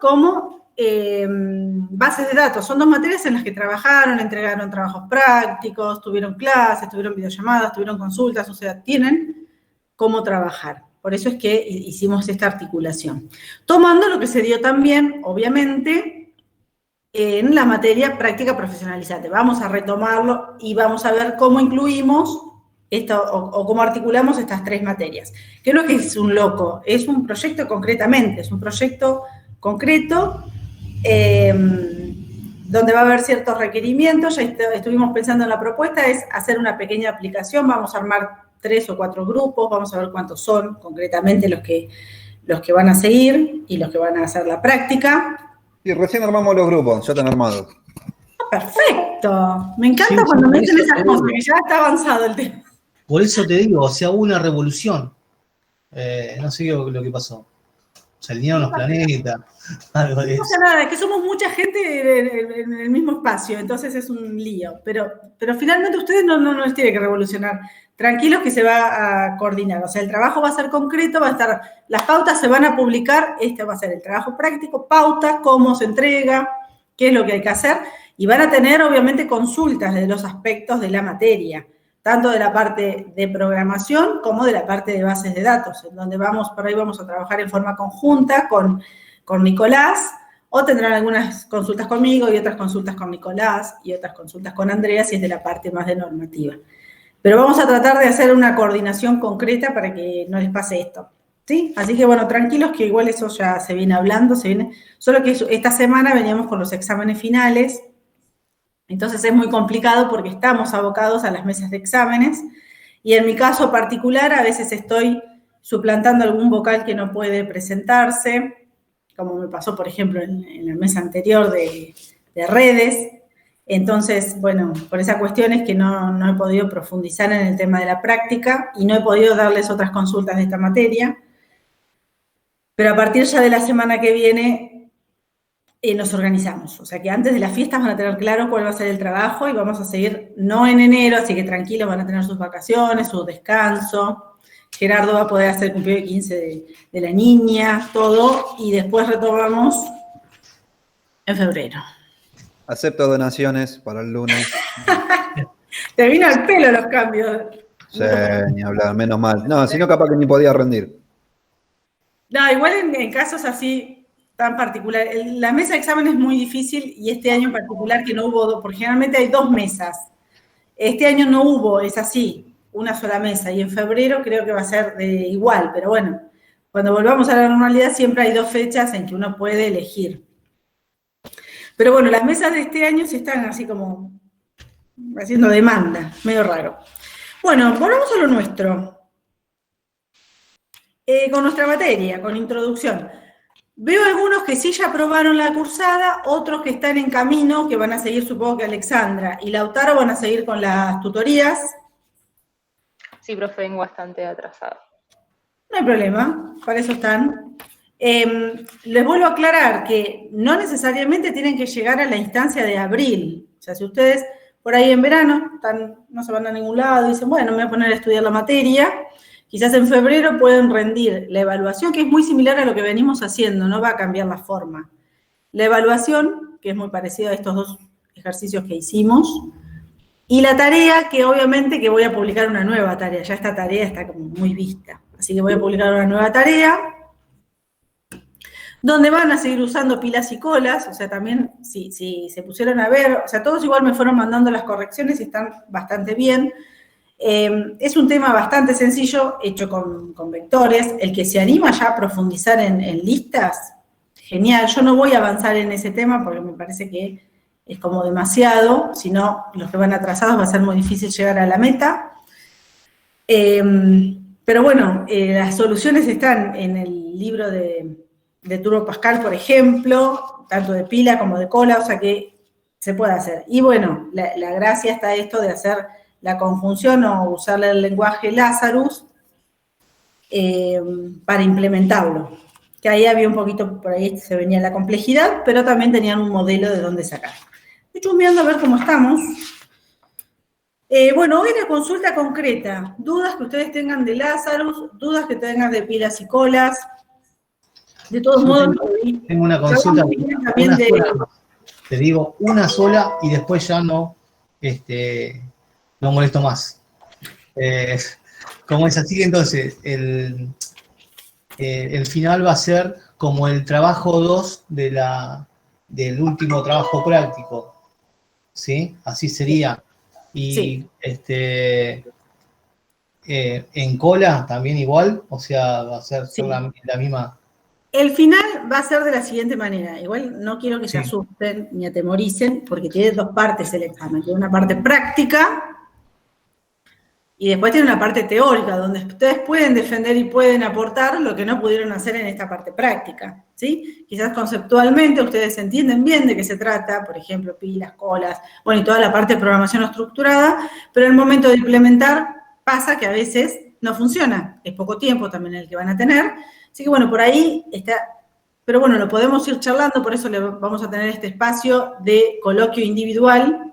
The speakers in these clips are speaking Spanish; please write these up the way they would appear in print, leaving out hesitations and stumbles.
como bases de datos. Son 2 materias en las que trabajaron, entregaron trabajos prácticos, tuvieron clases, tuvieron videollamadas, tuvieron consultas, o sea, tienen cómo trabajar. Por eso es que hicimos esta articulación. Tomando lo que se dio también, obviamente, en la materia práctica profesionalizante. Vamos a retomarlo y vamos a ver cómo incluimos esto, o cómo articulamos estas 3 materias. Que no es que es un loco, es un proyecto concretamente, es un proyecto concreto donde va a haber ciertos requerimientos. Ya estuvimos pensando en la propuesta, es hacer una pequeña aplicación, vamos a armar 3 o 4 grupos, vamos a ver cuántos son concretamente los que van a seguir y los que van a hacer la práctica. Y recién armamos los grupos, ya están armados. Perfecto, me encanta cuando me dicen esas cosas, que ya está avanzado el tema. Por eso te digo, o sea, hubo una revolución. No sé lo que pasó. Se alinearon los planetas, algo de eso. No pasa nada, es que somos mucha gente en el mismo espacio, entonces es un lío. Pero finalmente ustedes no les tienen que revolucionar. Tranquilos que se va a coordinar. O sea, el trabajo va a ser concreto, va a estar, las pautas se van a publicar, este va a ser el trabajo práctico, pautas, cómo se entrega, qué es lo que hay que hacer, y van a tener obviamente consultas de los aspectos de la materia, tanto de la parte de programación como de la parte de bases de datos, en donde por ahí vamos a trabajar en forma conjunta con Nicolás, o tendrán algunas consultas conmigo y otras consultas con Nicolás y otras consultas con Andrea, si es de la parte más de normativa. Pero vamos a tratar de hacer una coordinación concreta para que no les pase esto, ¿sí? Así que, bueno, tranquilos que igual eso ya se viene hablando, solo que esta semana veníamos con los exámenes finales. Entonces es muy complicado porque estamos abocados a las mesas de exámenes y en mi caso particular a veces estoy suplantando algún vocal que no puede presentarse, como me pasó, por ejemplo, en la mesa anterior de redes. Entonces, bueno, por esa cuestión es que no he podido profundizar en el tema de la práctica y no he podido darles otras consultas de esta materia. Pero a partir ya de la semana que viene nos organizamos, o sea que antes de las fiestas van a tener claro cuál va a ser el trabajo y vamos a seguir, no en enero, así que tranquilos, van a tener sus vacaciones, su descanso. Gerardo va a poder hacer el cumpleaños de 15 de la niña, todo, y después retomamos en febrero. Acepto donaciones para el lunes. Te vino al pelo los cambios. Sí, ni hablar, menos mal. No, si no capaz que ni podía rendir. No, igual en casos así tan particular. La mesa de examen es muy difícil y este año en particular que no hubo, porque generalmente hay 2 mesas. Este año no hubo, es así, una sola mesa. Y en febrero creo que va a ser igual, pero bueno, cuando volvamos a la normalidad siempre hay 2 fechas en que uno puede elegir. Pero bueno, las mesas de este año se están así como haciendo demanda, medio raro. Bueno, volvamos a lo nuestro. Con nuestra materia, con introducción. Veo algunos que sí ya aprobaron la cursada, otros que están en camino, que van a seguir, supongo que Alexandra y Lautaro van a seguir con las tutorías. Sí, profe, vengo bastante atrasado. No hay problema, para eso están. Les vuelvo a aclarar que no necesariamente tienen que llegar a la instancia de abril. O sea, si ustedes por ahí en verano no se van a ningún lado y dicen, bueno, me voy a poner a estudiar la materia, quizás en febrero pueden rendir la evaluación, que es muy similar a lo que venimos haciendo, no va a cambiar la forma. La evaluación, que es muy parecida a estos 2 ejercicios que hicimos, y la tarea, que obviamente que voy a publicar una nueva tarea, ya esta tarea está como muy vista, así que voy a publicar una nueva tarea, donde van a seguir usando pilas y colas, o sea, también si se pusieron a ver, o sea, todos igual me fueron mandando las correcciones y están bastante bien. Es un tema bastante sencillo, hecho con vectores. El que se anima ya a profundizar en listas, genial. Yo no voy a avanzar en ese tema porque me parece que es como demasiado, si no, los que van atrasados va a ser muy difícil llegar a la meta. Pero bueno, las soluciones están en el libro de Turbo Pascal, por ejemplo, tanto de pila como de cola, o sea que se puede hacer. Y bueno, la gracia está esto de hacer la conjunción o usar el lenguaje Lazarus para implementarlo. Que ahí había un poquito, por ahí se venía la complejidad, pero también tenían un modelo de dónde sacar. Estoy chusmeando a ver cómo estamos. Bueno, hoy la consulta concreta. Dudas que ustedes tengan de Lazarus, dudas que tengan de pilas y colas. De todos Yo modos, tengo una consulta, una sola más. Te digo una sola y después ya no molesto más. Como es así, entonces, el final va a ser como el trabajo 2 del último trabajo práctico. ¿Sí? Así sería. Y sí. En cola también igual, o sea, va a ser Sí. la misma. El final va a ser de la siguiente manera. Igual no quiero que se Sí. asusten ni atemoricen, porque tiene dos partes el examen. Tiene una parte práctica y después tiene una parte teórica, donde ustedes pueden defender y pueden aportar lo que no pudieron hacer en esta parte práctica, ¿sí? Quizás conceptualmente ustedes entienden bien de qué se trata, por ejemplo, pilas, colas, bueno, y toda la parte de programación estructurada, pero en el momento de implementar pasa que a veces no funciona. Es poco tiempo también el que van a tener. Así que bueno, por ahí está, pero bueno, lo podemos ir charlando, por eso vamos a tener este espacio de coloquio individual,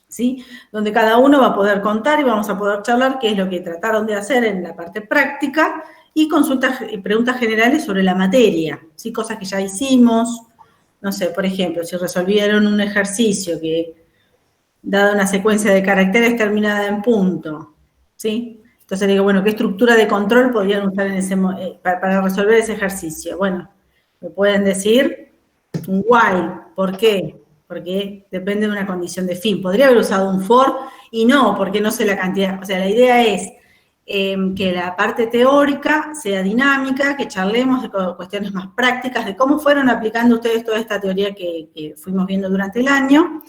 ¿sí? Donde cada uno va a poder contar y vamos a poder charlar qué es lo que trataron de hacer en la parte práctica y consultas y preguntas generales sobre la materia, ¿sí? Cosas que ya hicimos, no sé, por ejemplo, si resolvieron un ejercicio que, dada una secuencia de caracteres terminada en punto, ¿sí? Entonces digo, bueno, ¿qué estructura de control podrían usar para resolver ese ejercicio? Bueno, me pueden decir un while. ¿Por qué? Porque depende de una condición de fin. Podría haber usado un for y no, porque no sé la cantidad. O sea, la idea es que la parte teórica sea dinámica, que charlemos de cuestiones más prácticas, de cómo fueron aplicando ustedes toda esta teoría que fuimos viendo durante el año,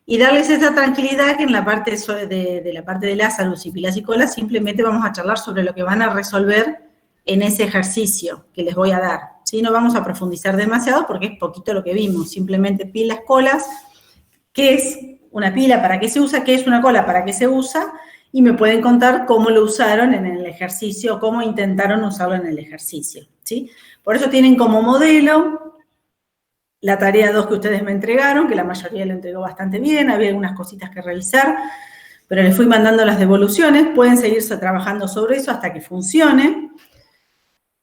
y darles esa tranquilidad que en la parte de la parte de Lazarus y pilas y colas simplemente vamos a charlar sobre lo que van a resolver en ese ejercicio que les voy a dar. ¿Sí? No vamos a profundizar demasiado porque es poquito lo que vimos, simplemente pilas, colas, qué es una pila, para qué se usa, qué es una cola, para qué se usa, y me pueden contar cómo lo usaron en el ejercicio, cómo intentaron usarlo en el ejercicio, ¿sí? Por eso tienen como modelo la tarea 2 que ustedes me entregaron, que la mayoría lo entregó bastante bien, había algunas cositas que revisar, pero les fui mandando las devoluciones, pueden seguirse trabajando sobre eso hasta que funcione.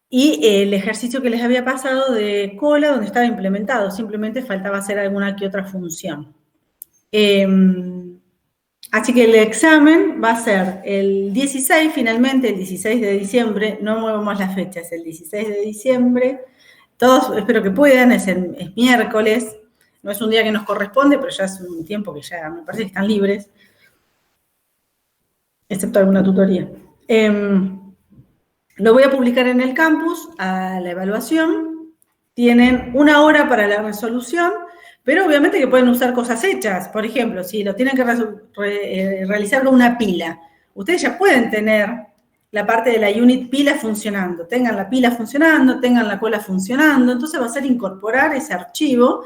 Y el ejercicio que les había pasado de cola, donde estaba implementado, simplemente faltaba hacer alguna que otra función. Así que el examen va a ser el 16, finalmente, el 16 de diciembre, no movemos las fechas, el 16 de diciembre, todos espero que puedan, es miércoles, no es un día que nos corresponde, pero ya es un tiempo que ya me parece que están libres, excepto alguna tutoría. Lo voy a publicar en el campus a la evaluación. Tienen 1 hora para la resolución, pero obviamente que pueden usar cosas hechas. Por ejemplo, si lo tienen que realizar con una pila, ustedes ya pueden tener la parte de la unit pila funcionando. Tengan la pila funcionando, tengan la cola funcionando. Entonces va a ser incorporar ese archivo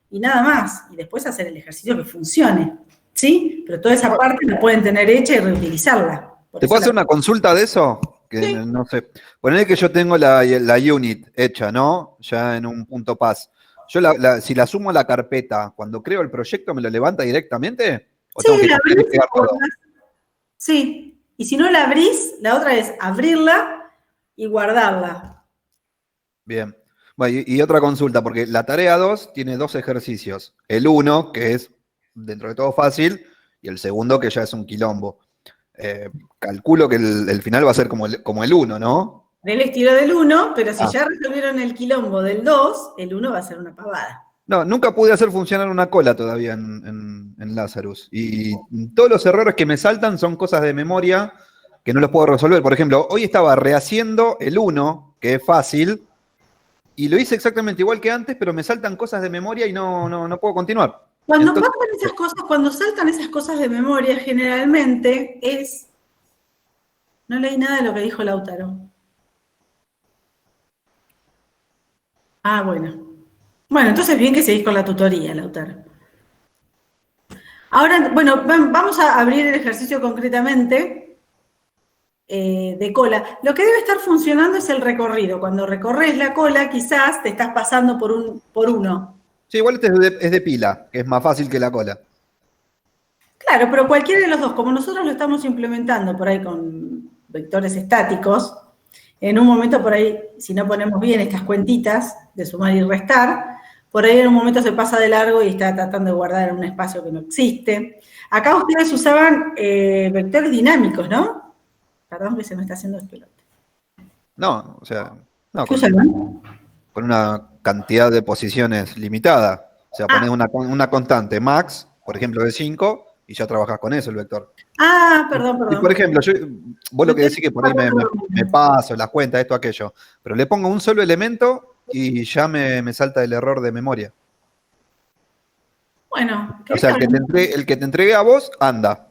y nada más. Y después hacer el ejercicio que funcione. ¿Sí? Pero toda esa parte la pueden tener hecha y reutilizarla. ¿Te puedo hacer una consulta de eso? Que sí. No sé. Ponele que yo tengo la unit hecha, ¿no? Ya en un punto paz. Yo si la sumo a la carpeta, cuando creo el proyecto, ¿me lo levanta directamente? ¿O tengo que pegar todo? Sí. Y si no la abrís, la otra es abrirla y guardarla. Bien. Bueno, y otra consulta, porque la tarea 2 tiene 2 ejercicios. El 1, que es dentro de todo fácil, y el segundo, que ya es un quilombo. Calculo que el final va a ser como el 1, ¿no? Del estilo del 1, pero si ya resolvieron el quilombo del 2, el 1 va a ser una pavada. No, nunca pude hacer funcionar una cola todavía en Lazarus. Y todos los errores que me saltan son cosas de memoria que no los puedo resolver. Por ejemplo, hoy estaba rehaciendo el 1, que es fácil, y lo hice exactamente igual que antes, pero me saltan cosas de memoria y no puedo continuar. Cuando pasan esas cosas, cuando saltan esas cosas de memoria, generalmente es... No leí nada de lo que dijo Lautaro. Ah, bueno. Bueno, entonces bien que seguís con la tutoría, Lautaro. Ahora, bueno, vamos a abrir el ejercicio concretamente de cola. Lo que debe estar funcionando es el recorrido. Cuando recorres la cola, quizás te estás pasando por uno. Sí, igual este es de pila, que es más fácil que la cola. Claro, pero cualquiera de los dos, como nosotros lo estamos implementando por ahí con vectores estáticos, En un momento por ahí, si no ponemos bien estas cuentitas de sumar y restar, por ahí en un momento se pasa de largo y está tratando de guardar en un espacio que no existe. Acá ustedes usaban vectores dinámicos, ¿no? Perdón que se me está haciendo despelote. No, o sea, no, ¿Qué usaban? con una cantidad de posiciones limitada. O sea, pones una constante max, por ejemplo, de 5, y ya trabajás con eso el vector. Perdón. Y por ejemplo, vos lo que decís que por ahí me paso las cuentas, esto, aquello, pero le pongo un solo elemento y ya me salta el error de memoria. Bueno. O sea, el que te entregué a vos, anda.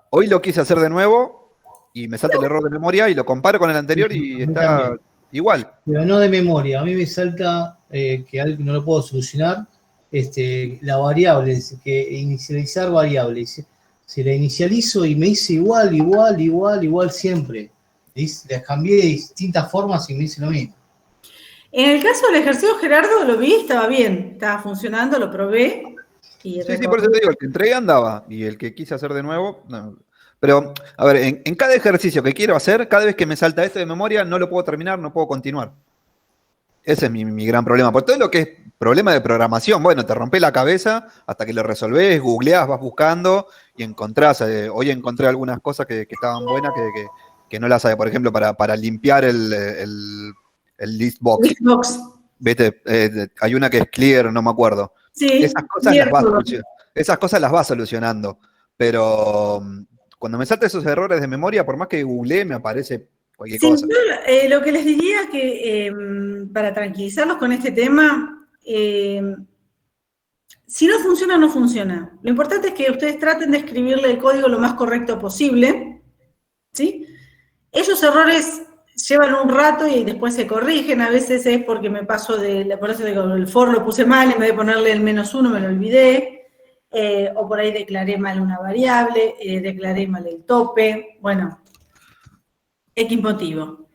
Hoy lo quise hacer de nuevo y me salta el error de memoria y lo comparo con el anterior y está igual. Pero no de memoria. A mí me salta que algo no lo puedo solucionar. La variable, que inicializar variable. Si la inicializo y me hice igual siempre. Las cambié de distintas formas y me hice lo mismo. En el caso del ejercicio, Gerardo, lo vi, estaba bien, estaba funcionando, lo probé. Sí, por eso te digo, el que entregué andaba y el que quise hacer de nuevo, no. Pero, a ver, en cada ejercicio que quiero hacer, cada vez que me salta esto de memoria, no lo puedo terminar, no puedo continuar. Ese es mi gran problema. Por todo lo que es problema de programación, bueno, te rompe la cabeza hasta que lo resolvés, googleás, vas buscando y encontrás. Hoy encontré algunas cosas que estaban buenas que no las sabía. Por ejemplo, para limpiar el listbox. ¿Viste? Hay una que es clear, no me acuerdo. Sí, esas cosas las vas solucionando. Pero cuando me saltan esos errores de memoria, por más que googleé, me aparece cualquier cosa. Lo que les diría que para tranquilizarlos con este tema, si no funciona, no funciona. Lo importante es que ustedes traten de escribirle el código lo más correcto posible, ¿sí? Esos errores llevan un rato y después se corrigen. A veces es porque me paso por eso digo, el for lo puse mal, en vez de ponerle el -1 me lo olvidé. O por ahí declaré mal una variable, declaré mal el tope, bueno, X motivo.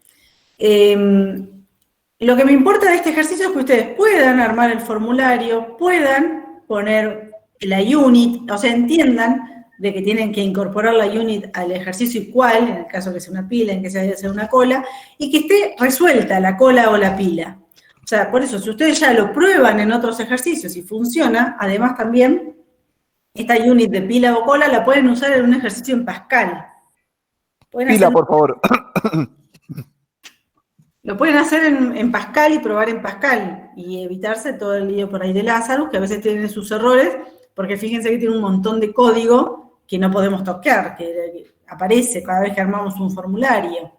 Lo que me importa de este ejercicio es que ustedes puedan armar el formulario, puedan poner la unit, o sea, entiendan de que tienen que incorporar la unit al ejercicio y cuál, en el caso que sea una pila, en que sea una cola, y que esté resuelta la cola o la pila. O sea, por eso, si ustedes ya lo prueban en otros ejercicios y funciona, además también, esta unit de pila o cola la pueden usar en un ejercicio en Pascal. Pila, por favor. Lo pueden hacer en Pascal y probar en Pascal y evitarse todo el lío por ahí de Lazarus, que a veces tienen sus errores, porque fíjense que tiene un montón de código que no podemos tocar, que aparece cada vez que armamos un formulario.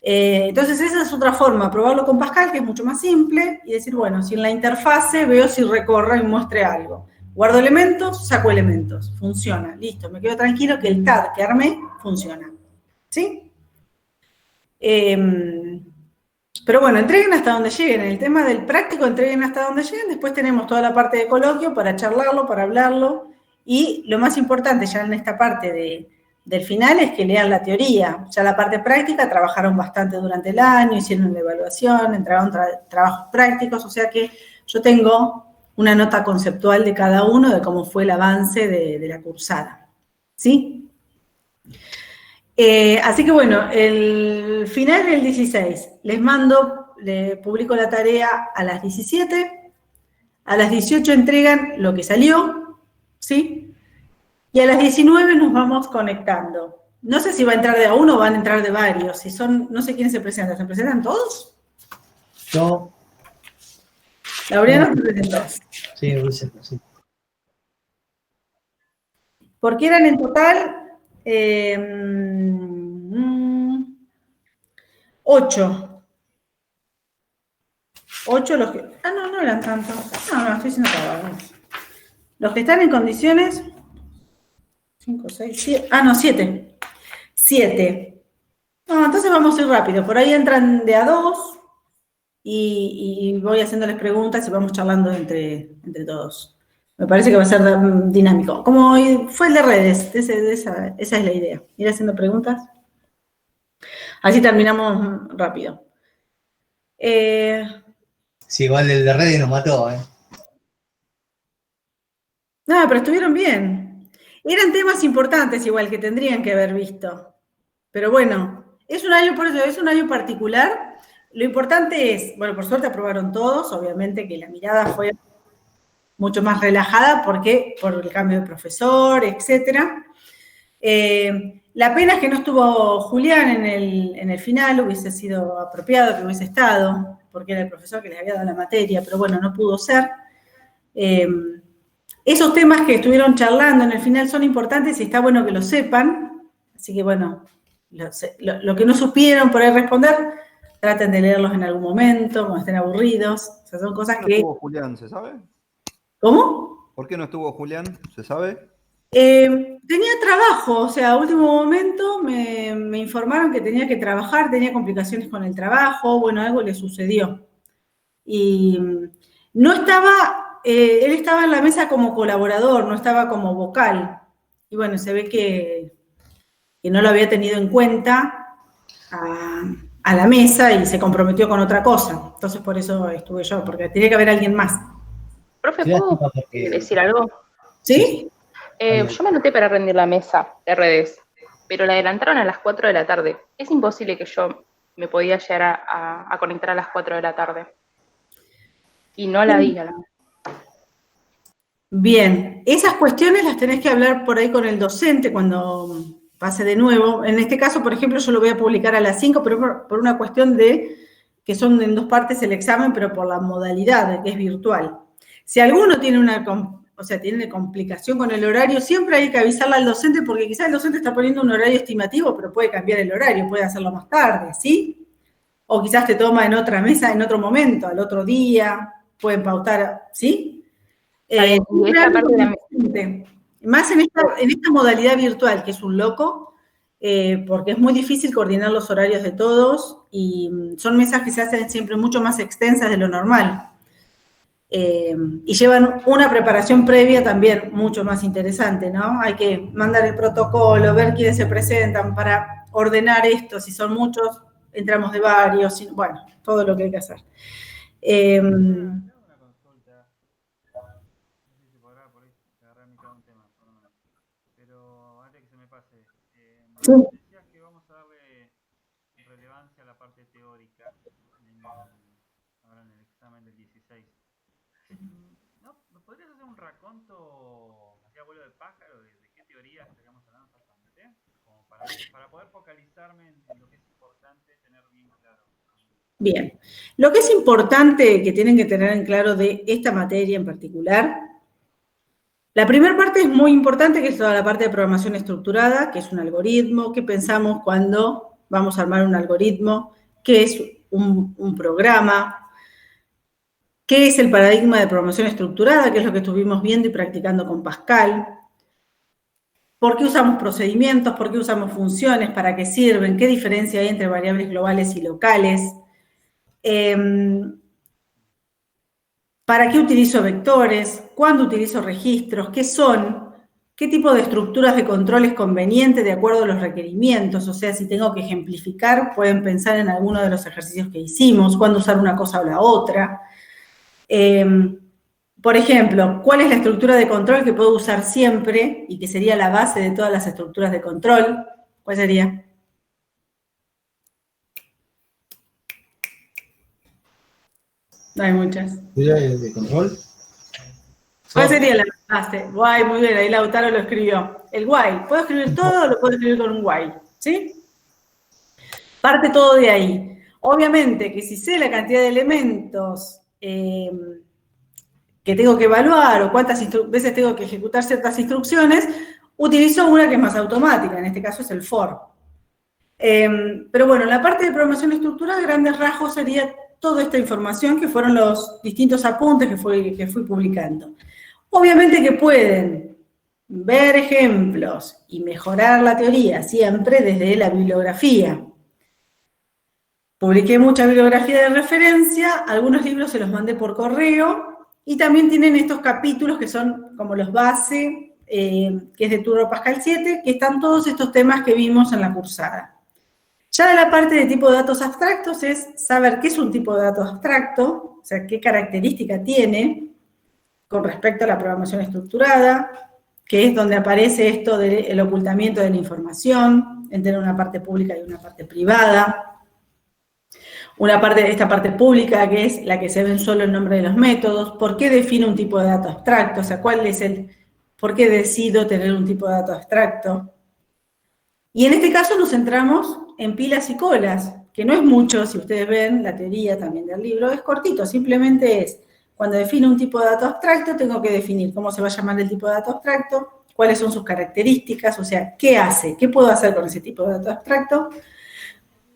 Entonces esa es otra forma, probarlo con Pascal, que es mucho más simple, y decir, bueno, si en la interfase veo si recorre y muestre algo. Guardo elementos, saco elementos, funciona, listo, me quedo tranquilo que el TAD que armé funciona. ¿Sí? Pero bueno, entreguen hasta donde lleguen. En el tema del práctico, entreguen hasta donde lleguen. Después tenemos toda la parte de coloquio para charlarlo, para hablarlo. Y lo más importante ya en esta parte del final es que lean la teoría. Ya la parte práctica trabajaron bastante durante el año, hicieron la evaluación, entregaron trabajos prácticos. O sea que yo tengo una nota conceptual de cada uno de cómo fue el avance de la cursada. ¿Sí? Así que bueno, el final es el 16. Les publico la tarea a las 17, a las 18 entregan lo que salió, ¿sí? Y a las 19 nos vamos conectando. No sé si va a entrar de a uno o van a entrar de varios. Si son, no sé quién se presenta. ¿Se presentan todos? Yo. Laureano se presentó. Sí. Porque eran en total 8. 8 los que... no eran tantos. No, estoy diciendo todo. Los que están en condiciones... 5, 6, 7... 7. 7. No, entonces vamos a ir rápido. Por ahí entran de a 2 y voy haciéndoles preguntas y vamos charlando entre todos. Me parece que va a ser dinámico. Como fue el de redes, esa es la idea. Ir haciendo preguntas. Así terminamos rápido. Sí, igual el de redes nos mató, No, pero estuvieron bien. Eran temas importantes igual que tendrían que haber visto. Pero bueno, es un año, por eso es un año particular. lo importante es, bueno, por suerte aprobaron todos, obviamente que la mirada fue mucho más relajada porque por el cambio de profesor, etcétera. La pena es que no estuvo Julián en el final, hubiese sido apropiado que hubiese estado, porque era el profesor que les había dado la materia, pero bueno, no pudo ser. Esos temas que estuvieron charlando en el final son importantes y está bueno que lo sepan, así que bueno, lo que no supieron por ahí responder, traten de leerlos en algún momento, cuando estén aburridos, o sea, son cosas ¿Por qué que... no estuvo Julián, se sabe? ¿Cómo? ¿Por qué no estuvo Julián, se sabe? Tenía trabajo, o sea, a último momento me informaron que tenía que trabajar, tenía complicaciones con el trabajo, bueno, algo le sucedió. Y no estaba, él estaba en la mesa como colaborador, no estaba como vocal. Y bueno, se ve que no lo había tenido en cuenta a la mesa y se comprometió con otra cosa. Entonces por eso estuve yo, porque tenía que haber alguien más. Profe, ¿puedo decir algo? ¿Sí? Yo me anoté para rendir la mesa de redes, pero la adelantaron a las 4 de la tarde. Es imposible que yo me podía llegar a conectar a las 4 de la tarde. Y no la vi a la mesa. Bien, esas cuestiones las tenés que hablar por ahí con el docente cuando pase de nuevo. En este caso, por ejemplo, yo lo voy a publicar a las 5, pero por una cuestión de que son en 2 partes el examen, pero por la modalidad de que es virtual. Si alguno tiene tiene complicación con el horario, siempre hay que avisarle al docente, porque quizás el docente está poniendo un horario estimativo, pero puede cambiar el horario, puede hacerlo más tarde, ¿sí? O quizás te toma en otra mesa, en otro momento, al otro día, pueden pautar, ¿sí? Más en esta modalidad virtual, que es un loco, porque es muy difícil coordinar los horarios de todos y son mesas que se hacen siempre mucho más extensas de lo normal. Y llevan una preparación previa también mucho más interesante, ¿no? Hay que mandar el protocolo, ver quiénes se presentan para ordenar esto, si son muchos, entramos de varios, bueno, todo lo que hay que hacer. Una consulta, no sé si podrá por ahí agarrar mitad de un tema, perdón. Pero antes que se me pase, decías que vamos a darle relevancia a la parte teórica ahora en el examen del 16. ¿No? ¿Me podrías hacer un raconto, así abuelo de pájaro, de qué teoría estaríamos hablando exactamente? Como para poder focalizarme en lo que es importante tener bien claro. Bien, lo que es importante que tienen que tener en claro de esta materia en particular, la primera parte es muy importante, que es toda la parte de programación estructurada, que es un algoritmo, qué pensamos cuando vamos a armar un algoritmo, qué es un programa, qué es el paradigma de programación estructurada, que es lo que estuvimos viendo y practicando con Pascal, por qué usamos procedimientos, por qué usamos funciones, para qué sirven, qué diferencia hay entre variables globales y locales, ¿para qué utilizo vectores? ¿Cuándo utilizo registros? ¿Qué son? ¿Qué tipo de estructuras de control es conveniente de acuerdo a los requerimientos? O sea, si tengo que ejemplificar, pueden pensar en alguno de los ejercicios que hicimos, cuándo usar una cosa o la otra. Por ejemplo, ¿cuál es la estructura de control que puedo usar siempre y que sería la base de todas las estructuras de control? ¿Cuál sería? No hay muchas. ¿De control? ¿Cuál sería la base? Guay, muy bien, ahí Lautaro lo escribió. El while. ¿Puedo escribir todo o lo puedo escribir con un while? ¿Sí? Parte todo de ahí. Obviamente que si sé la cantidad de elementos que tengo que evaluar o cuántas veces tengo que ejecutar ciertas instrucciones, utilizo una que es más automática, en este caso es el for. Pero bueno, la parte de programación estructurada, a grandes rasgos, sería toda esta información que fueron los distintos apuntes que fui publicando. Obviamente que pueden ver ejemplos y mejorar la teoría siempre desde la bibliografía. Publiqué mucha bibliografía de referencia, algunos libros se los mandé por correo, y también tienen estos capítulos que son como los base, que es de Turbo Pascal 7, que están todos estos temas que vimos en la cursada. Ya de la parte de tipo de datos abstractos es saber qué es un tipo de datos abstracto, o sea, qué característica tiene con respecto a la programación estructurada, que es donde aparece esto del ocultamiento de la información, entre una parte pública y una parte privada. esta parte pública, que es la que se ven solo el nombre de los métodos, por qué defino un tipo de dato abstracto, o sea, por qué decido tener un tipo de dato abstracto. Y en este caso nos centramos en pilas y colas, que no es mucho, si ustedes ven la teoría también del libro, es cortito, simplemente es, cuando defino un tipo de dato abstracto, tengo que definir cómo se va a llamar el tipo de dato abstracto, cuáles son sus características, o sea, qué hace, qué puedo hacer con ese tipo de dato abstracto,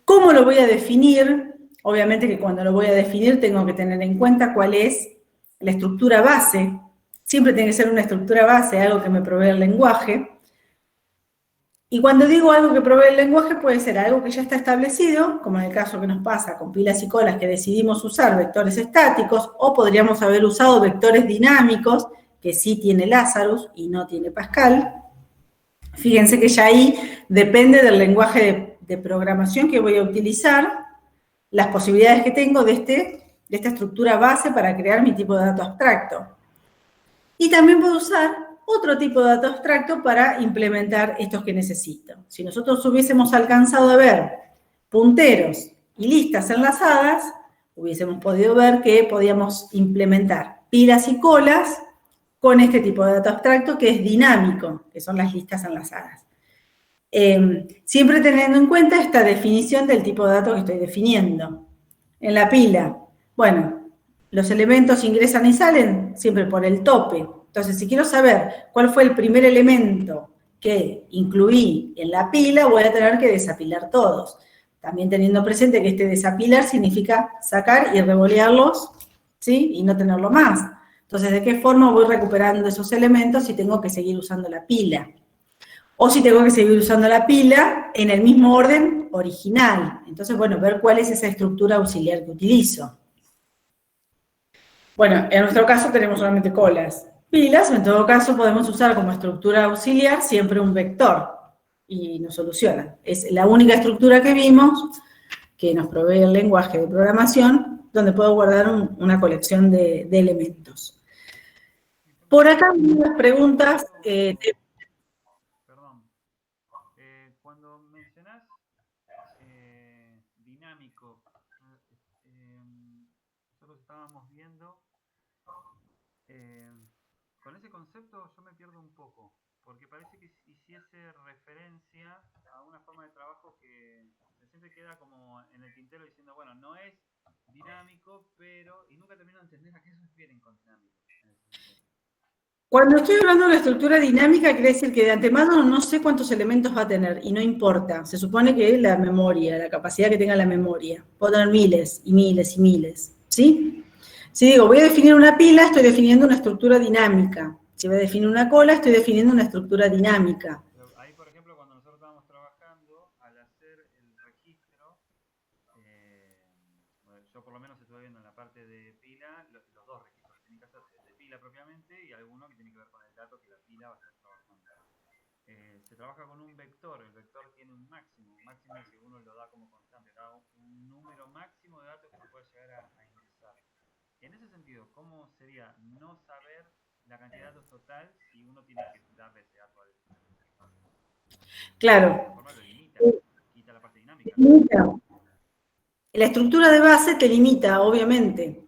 cómo lo voy a definir. Obviamente que cuando lo voy a definir tengo que tener en cuenta cuál es la estructura base. Siempre tiene que ser una estructura base, algo que me provee el lenguaje. Y cuando digo algo que provee el lenguaje, puede ser algo que ya está establecido, como en el caso que nos pasa con pilas y colas, que decidimos usar vectores estáticos, o podríamos haber usado vectores dinámicos, que sí tiene Lazarus y no tiene Pascal. Fíjense que ya ahí depende del lenguaje de programación que voy a utilizar, las posibilidades que tengo de esta estructura base para crear mi tipo de dato abstracto. Y también puedo usar otro tipo de dato abstracto para implementar estos que necesito. Si nosotros hubiésemos alcanzado a ver punteros y listas enlazadas, hubiésemos podido ver que podíamos implementar pilas y colas con este tipo de dato abstracto que es dinámico, que son las listas enlazadas. Siempre teniendo en cuenta esta definición del tipo de dato que estoy definiendo. En la pila, bueno, los elementos ingresan y salen siempre por el tope. Entonces, si quiero saber cuál fue el primer elemento que incluí en la pila, voy a tener que desapilar todos. También teniendo presente que este desapilar significa sacar y revolearlos, ¿sí? Y no tenerlo más. Entonces, ¿de qué forma voy recuperando esos elementos si tengo que seguir usando la pila? O si tengo que seguir usando la pila en el mismo orden original. Entonces, bueno, ver cuál es esa estructura auxiliar que utilizo. Bueno, en nuestro caso tenemos solamente colas. Pilas, en todo caso, podemos usar como estructura auxiliar siempre un vector. Y nos soluciona. Es la única estructura que vimos que nos provee el lenguaje de programación, donde puedo guardar una colección de elementos. Por acá, unas preguntas. Perdón. Cuando mencionás dinámico, nosotros estábamos viendo, con ese concepto yo me pierdo un poco, porque parece que hiciese referencia a una forma de trabajo que siempre queda como en el tintero diciendo, bueno, no es dinámico, pero, y nunca termino de entender a qué se refieren con dinámico. Cuando estoy hablando de la estructura dinámica, quiere decir que de antemano no sé cuántos elementos va a tener, y no importa. Se supone que la memoria, la capacidad que tenga la memoria, puedo tener miles y miles y miles, ¿sí? Si digo, voy a definir una pila, estoy definiendo una estructura dinámica. Si voy a definir una cola, estoy definiendo una estructura dinámica. Ahí, por ejemplo, cuando nosotros estábamos trabajando, al hacer el registro, bueno, yo por lo menos estuve viendo en la parte de pila, los dos registros que tienen que hacerse, el de pila propiamente y alguno que tiene que ver con el dato que la pila va a estar trabajando. Se trabaja con un vector, el vector tiene un máximo es que uno lo da como constante, da un número máximo de datos que se puede llegar a ingresar. En ese sentido, ¿cómo sería no saber la cantidad de datos total si uno tiene que darle ese dato al Claro. de alguna forma lo limita, quita la parte dinámica? La estructura de base te limita, obviamente.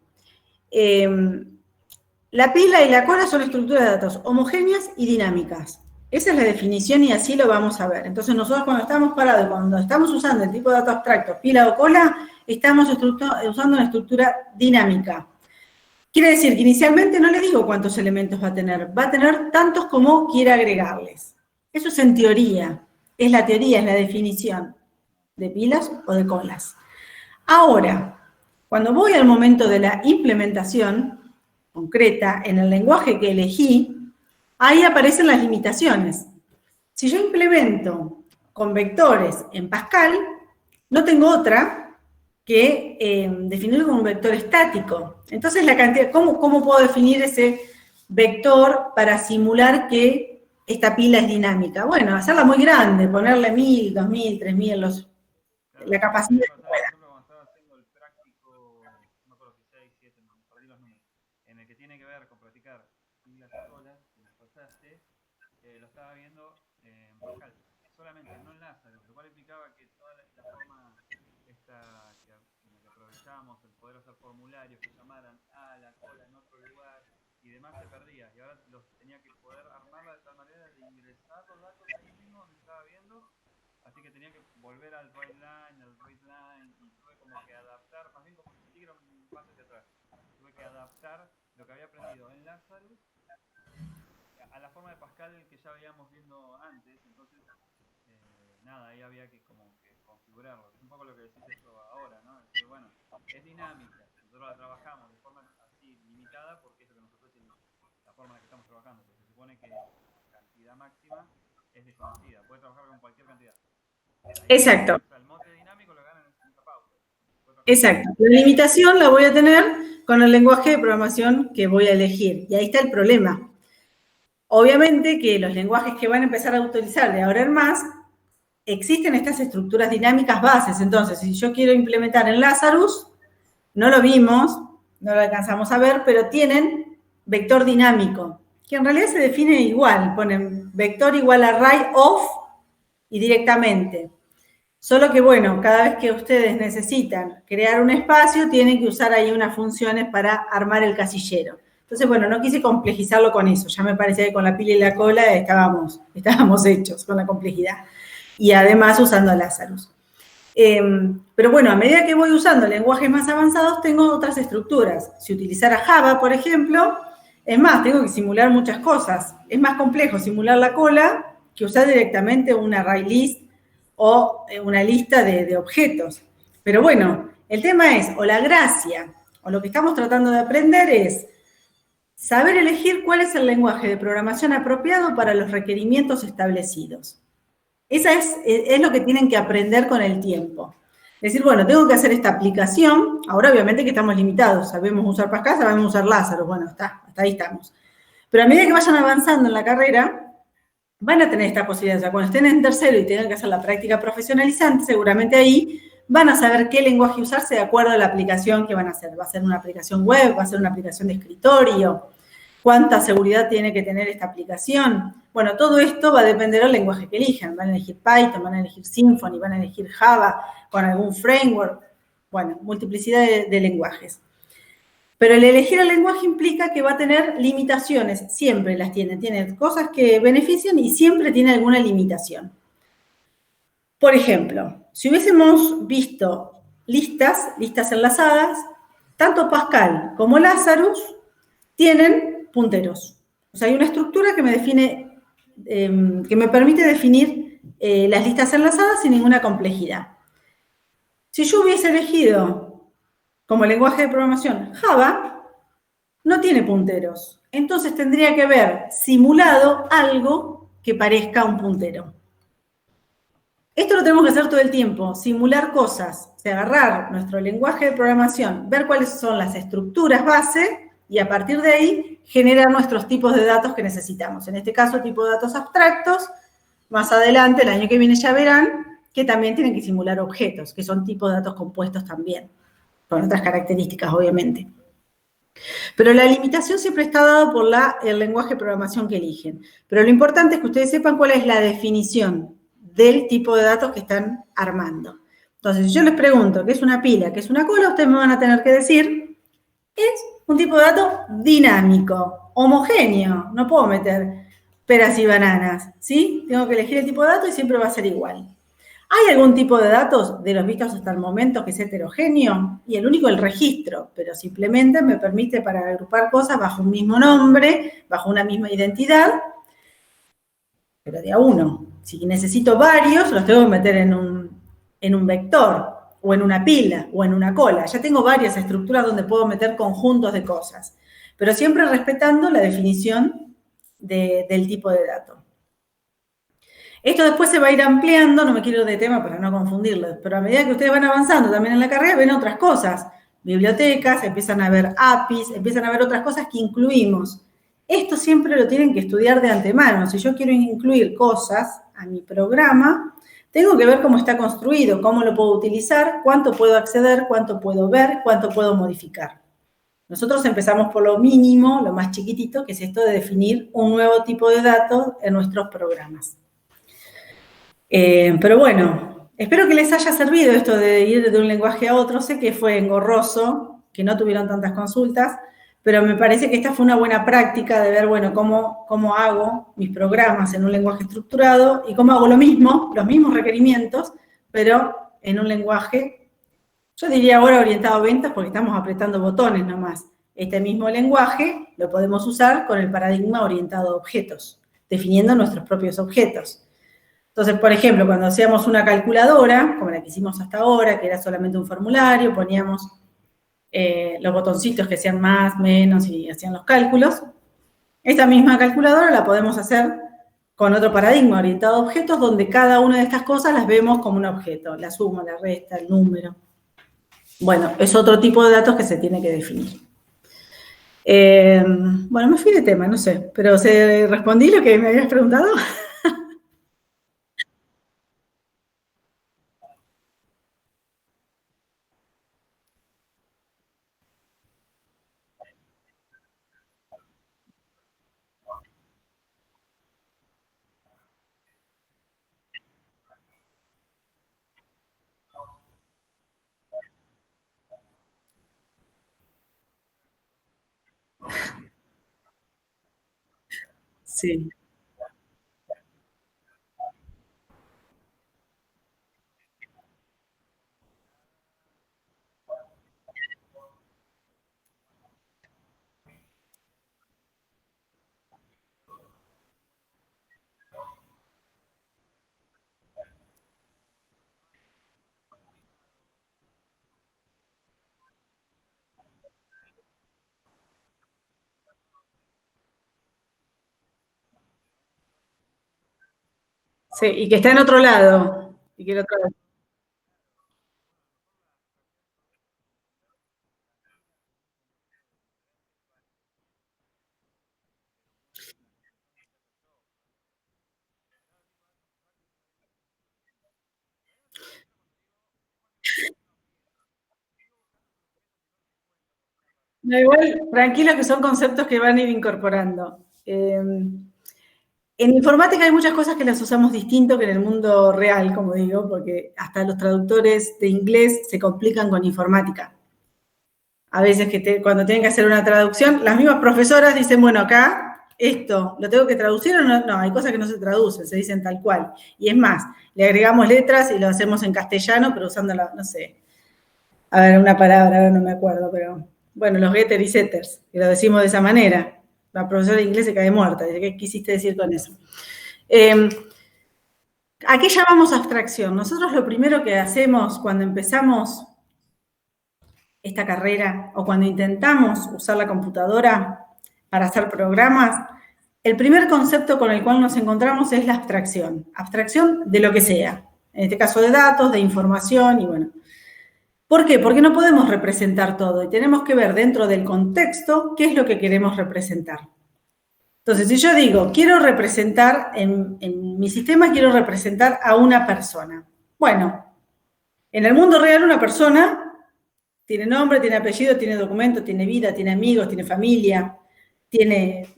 La pila y la cola son estructuras de datos homogéneas y dinámicas. Esa es la definición y así lo vamos a ver. Entonces nosotros cuando estamos parados, cuando estamos usando el tipo de dato abstracto, pila o cola, estamos usando una estructura dinámica. Quiere decir que inicialmente no le digo cuántos elementos va a tener tantos como quiera agregarles. Eso es en teoría, es la definición de pilas o de colas. Ahora, cuando voy al momento de la implementación concreta en el lenguaje que elegí, ahí aparecen las limitaciones. Si yo implemento con vectores en Pascal, no tengo otra que definirlo como un vector estático. Entonces, la cantidad, ¿cómo puedo definir ese vector para simular que esta pila es dinámica? Bueno, hacerla muy grande, ponerle 1000, 2000, 3000, la capacidad. Por ejemplo, cuando estaba haciendo el práctico, no me acuerdo si 6, 7, no, perdí los números, en el que tiene que ver con practicar pilas y colas, que nos pasaste, lo estaba viendo en Pascal, solamente, no en Lazarus, lo cual implicaba que toda la forma esta que necesitábamos el poder hacer formularios que llamaran a la cola en otro lugar y demás, se perdía. Y ahora los tenía que poder armarla de tal manera de ingresar los datos ahí mismo donde estaba viendo. Así que tenía que volver al write line, al read line, y tuve como que adaptar, más bien como si siguiera un paso hacia atrás. Tuve que adaptar lo que había aprendido en Lazarus a la forma de Pascal que ya veíamos viendo antes. Entonces, nada, ahí había que como que configurarlo. Es un poco lo que decís esto ahora, ¿no? Es que, bueno, es dinámica. Nosotros la trabajamos de forma así limitada porque es lo que nos ofrece la forma en la que estamos trabajando. Porque se supone que la cantidad máxima es desconocida. Puede trabajar con cualquier cantidad. Exacto. O sea, el mote dinámico lo ganan en esta pauta. Exacto. La limitación la voy a tener con el lenguaje de programación que voy a elegir. Y ahí está el problema. Obviamente que los lenguajes que van a empezar a utilizar de ahora en más, existen estas estructuras dinámicas bases. Entonces, si yo quiero implementar en Lazarus, no lo vimos, no lo alcanzamos a ver, pero tienen vector dinámico, que en realidad se define igual. Ponen vector igual a array of y directamente. Solo que, bueno, cada vez que ustedes necesitan crear un espacio, tienen que usar ahí unas funciones para armar el casillero. Entonces, bueno, no quise complejizarlo con eso. Ya me parecía que con la pila y la cola estábamos hechos con la complejidad. Y además usando Lazarus. Pero bueno, a medida que voy usando lenguajes más avanzados, tengo otras estructuras. Si utilizara Java, por ejemplo, es más, tengo que simular muchas cosas. Es más complejo simular la cola que usar directamente un array list o una lista de objetos. Pero bueno, el tema es, o la gracia, o lo que estamos tratando de aprender es saber elegir cuál es el lenguaje de programación apropiado para los requerimientos establecidos. Esa es lo que tienen que aprender con el tiempo. Es decir, bueno, tengo que hacer esta aplicación, ahora obviamente que estamos limitados, sabemos usar Pascal, sabemos usar Lazarus, bueno, hasta ahí estamos. Pero a medida que vayan avanzando en la carrera, van a tener esta posibilidad. O sea, cuando estén en tercero y tengan que hacer la práctica profesionalizante, seguramente ahí van a saber qué lenguaje usarse de acuerdo a la aplicación que van a hacer. ¿Va a ser una aplicación web? ¿Va a ser una aplicación de escritorio? ¿Cuánta seguridad tiene que tener esta aplicación? Bueno, todo esto va a depender del lenguaje que elijan. Van a elegir Python, van a elegir Symfony, van a elegir Java, con algún framework. Bueno, multiplicidad de lenguajes. Pero el elegir el lenguaje implica que va a tener limitaciones. Siempre las tiene. Tiene cosas que benefician y siempre tiene alguna limitación. Por ejemplo, si hubiésemos visto listas enlazadas, tanto Pascal como Lazarus tienen punteros. O sea, hay una estructura que me define, que me permite definir las listas enlazadas sin ninguna complejidad. Si yo hubiese elegido como lenguaje de programación Java, no tiene punteros. Entonces tendría que haber simulado algo que parezca un puntero. Esto lo tenemos que hacer todo el tiempo, simular cosas, o sea, agarrar nuestro lenguaje de programación, ver cuáles son las estructuras base y a partir de ahí generar nuestros tipos de datos que necesitamos. En este caso, tipo de datos abstractos. Más adelante, el año que viene ya verán que también tienen que simular objetos, que son tipos de datos compuestos también, con otras características, obviamente. Pero la limitación siempre está dada por el lenguaje de programación que eligen. Pero lo importante es que ustedes sepan cuál es la definición del tipo de datos que están armando. Entonces, si yo les pregunto qué es una pila, qué es una cola, ustedes me van a tener que decir, es un tipo de dato dinámico, homogéneo. No puedo meter peras y bananas, ¿sí? Tengo que elegir el tipo de dato y siempre va a ser igual. ¿Hay algún tipo de datos de los vistos hasta el momento que es heterogéneo? Y el único es el registro, pero simplemente me permite para agrupar cosas bajo un mismo nombre, bajo una misma identidad, pero de a uno. Si necesito varios, los tengo que meter en un vector, o en una pila, o en una cola. Ya tengo varias estructuras donde puedo meter conjuntos de cosas, pero siempre respetando la definición del tipo de dato. Esto después se va a ir ampliando, no me quiero ir de tema para no confundirlos, pero a medida que ustedes van avanzando también en la carrera, ven otras cosas. Bibliotecas, empiezan a ver APIs, empiezan a ver otras cosas que incluimos. Esto siempre lo tienen que estudiar de antemano. Si yo quiero incluir cosas a mi programa, tengo que ver cómo está construido, cómo lo puedo utilizar, cuánto puedo acceder, cuánto puedo ver, cuánto puedo modificar. Nosotros empezamos por lo mínimo, lo más chiquitito, que es esto de definir un nuevo tipo de datos en nuestros programas. Pero bueno, Espero que les haya servido esto de ir de un lenguaje a otro. Sé que fue engorroso, que no tuvieron tantas consultas, pero me parece que esta fue una buena práctica de ver, bueno, cómo hago mis programas en un lenguaje estructurado y cómo hago lo mismo, los mismos requerimientos, pero en un lenguaje, yo diría ahora orientado a ventas porque estamos apretando botones nomás. Este mismo lenguaje lo podemos usar con el paradigma orientado a objetos, definiendo nuestros propios objetos. Entonces, por ejemplo, cuando hacíamos una calculadora, como la que hicimos hasta ahora, que era solamente un formulario, poníamos los botoncitos que hacían más, menos y hacían los cálculos, esta misma calculadora la podemos hacer con otro paradigma orientado a objetos, donde cada una de estas cosas las vemos como un objeto, la suma, la resta, el número. Bueno, es otro tipo de datos que se tiene que definir. Bueno, me fui de tema, no sé, pero ¿respondí lo que me habías preguntado? Sí. Sí, y que está en otro lado. Y que el otro lado. No, igual, tranquilos que son conceptos que van a ir incorporando. En informática hay muchas cosas que las usamos distinto que en el mundo real, como digo, porque hasta los traductores de inglés se complican con informática. A veces cuando tienen que hacer una traducción, las mismas profesoras dicen, bueno, acá esto, ¿lo tengo que traducir o no? No, hay cosas que no se traducen, se dicen tal cual. Y es más, le agregamos letras y lo hacemos en castellano, pero usando no sé, a ver, una palabra, ahora no me acuerdo, pero bueno, los getter y setters, que lo decimos de esa manera. La profesora de inglés se cae muerta, dice, ¿qué quisiste decir con eso? ¿A qué llamamos abstracción? Nosotros lo primero que hacemos cuando empezamos esta carrera o cuando intentamos usar la computadora para hacer programas, el primer concepto con el cual nos encontramos es la abstracción de lo que sea, en este caso de datos, de información y bueno. ¿Por qué? Porque no podemos representar todo y tenemos que ver dentro del contexto qué es lo que queremos representar. Entonces, si yo digo, quiero representar, en mi sistema quiero representar a una persona. Bueno, en el mundo real una persona tiene nombre, tiene apellido, tiene documento, tiene vida, tiene amigos, tiene familia, tiene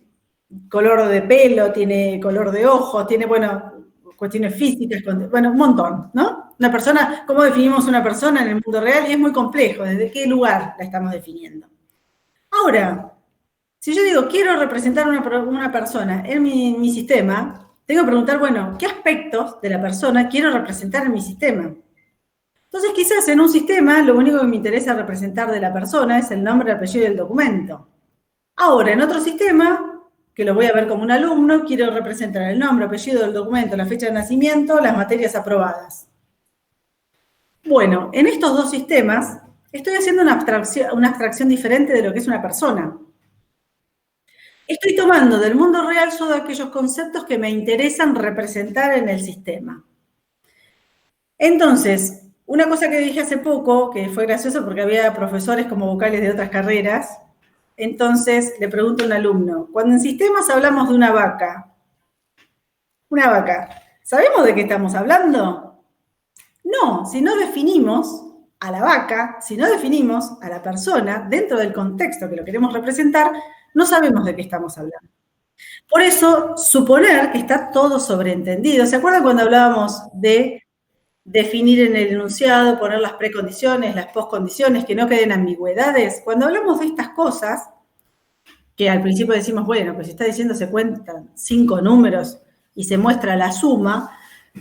color de pelo, tiene color de ojos, tiene, bueno, cuestiones físicas, bueno, un montón, ¿no? Una persona, ¿cómo definimos una persona en el mundo real? Y es muy complejo, ¿desde qué lugar la estamos definiendo? Ahora, si yo digo, quiero representar una persona en mi sistema, tengo que preguntar, bueno, ¿qué aspectos de la persona quiero representar en mi sistema? Entonces, quizás en un sistema, lo único que me interesa representar de la persona es el nombre, el apellido y el documento. Ahora, en otro sistema, que lo voy a ver como un alumno, quiero representar el nombre, apellido, el documento, la fecha de nacimiento, las materias aprobadas. Bueno, en estos dos sistemas, estoy haciendo una abstracción diferente de lo que es una persona. Estoy tomando del mundo real solo aquellos conceptos que me interesan representar en el sistema. Entonces, una cosa que dije hace poco, que fue gracioso porque había profesores como vocales de otras carreras, entonces le pregunto a un alumno, cuando en sistemas hablamos de una vaca, ¿sabemos de qué estamos hablando? No, si no definimos a la vaca, si no definimos a la persona dentro del contexto que lo queremos representar, no sabemos de qué estamos hablando. Por eso, suponer que está todo sobreentendido. ¿Se acuerdan cuando hablábamos de definir en el enunciado, poner las precondiciones, las poscondiciones, que no queden ambigüedades. Cuando hablamos de estas cosas, que al principio decimos, bueno, pues si está diciendo se cuentan 5 números y se muestra la suma,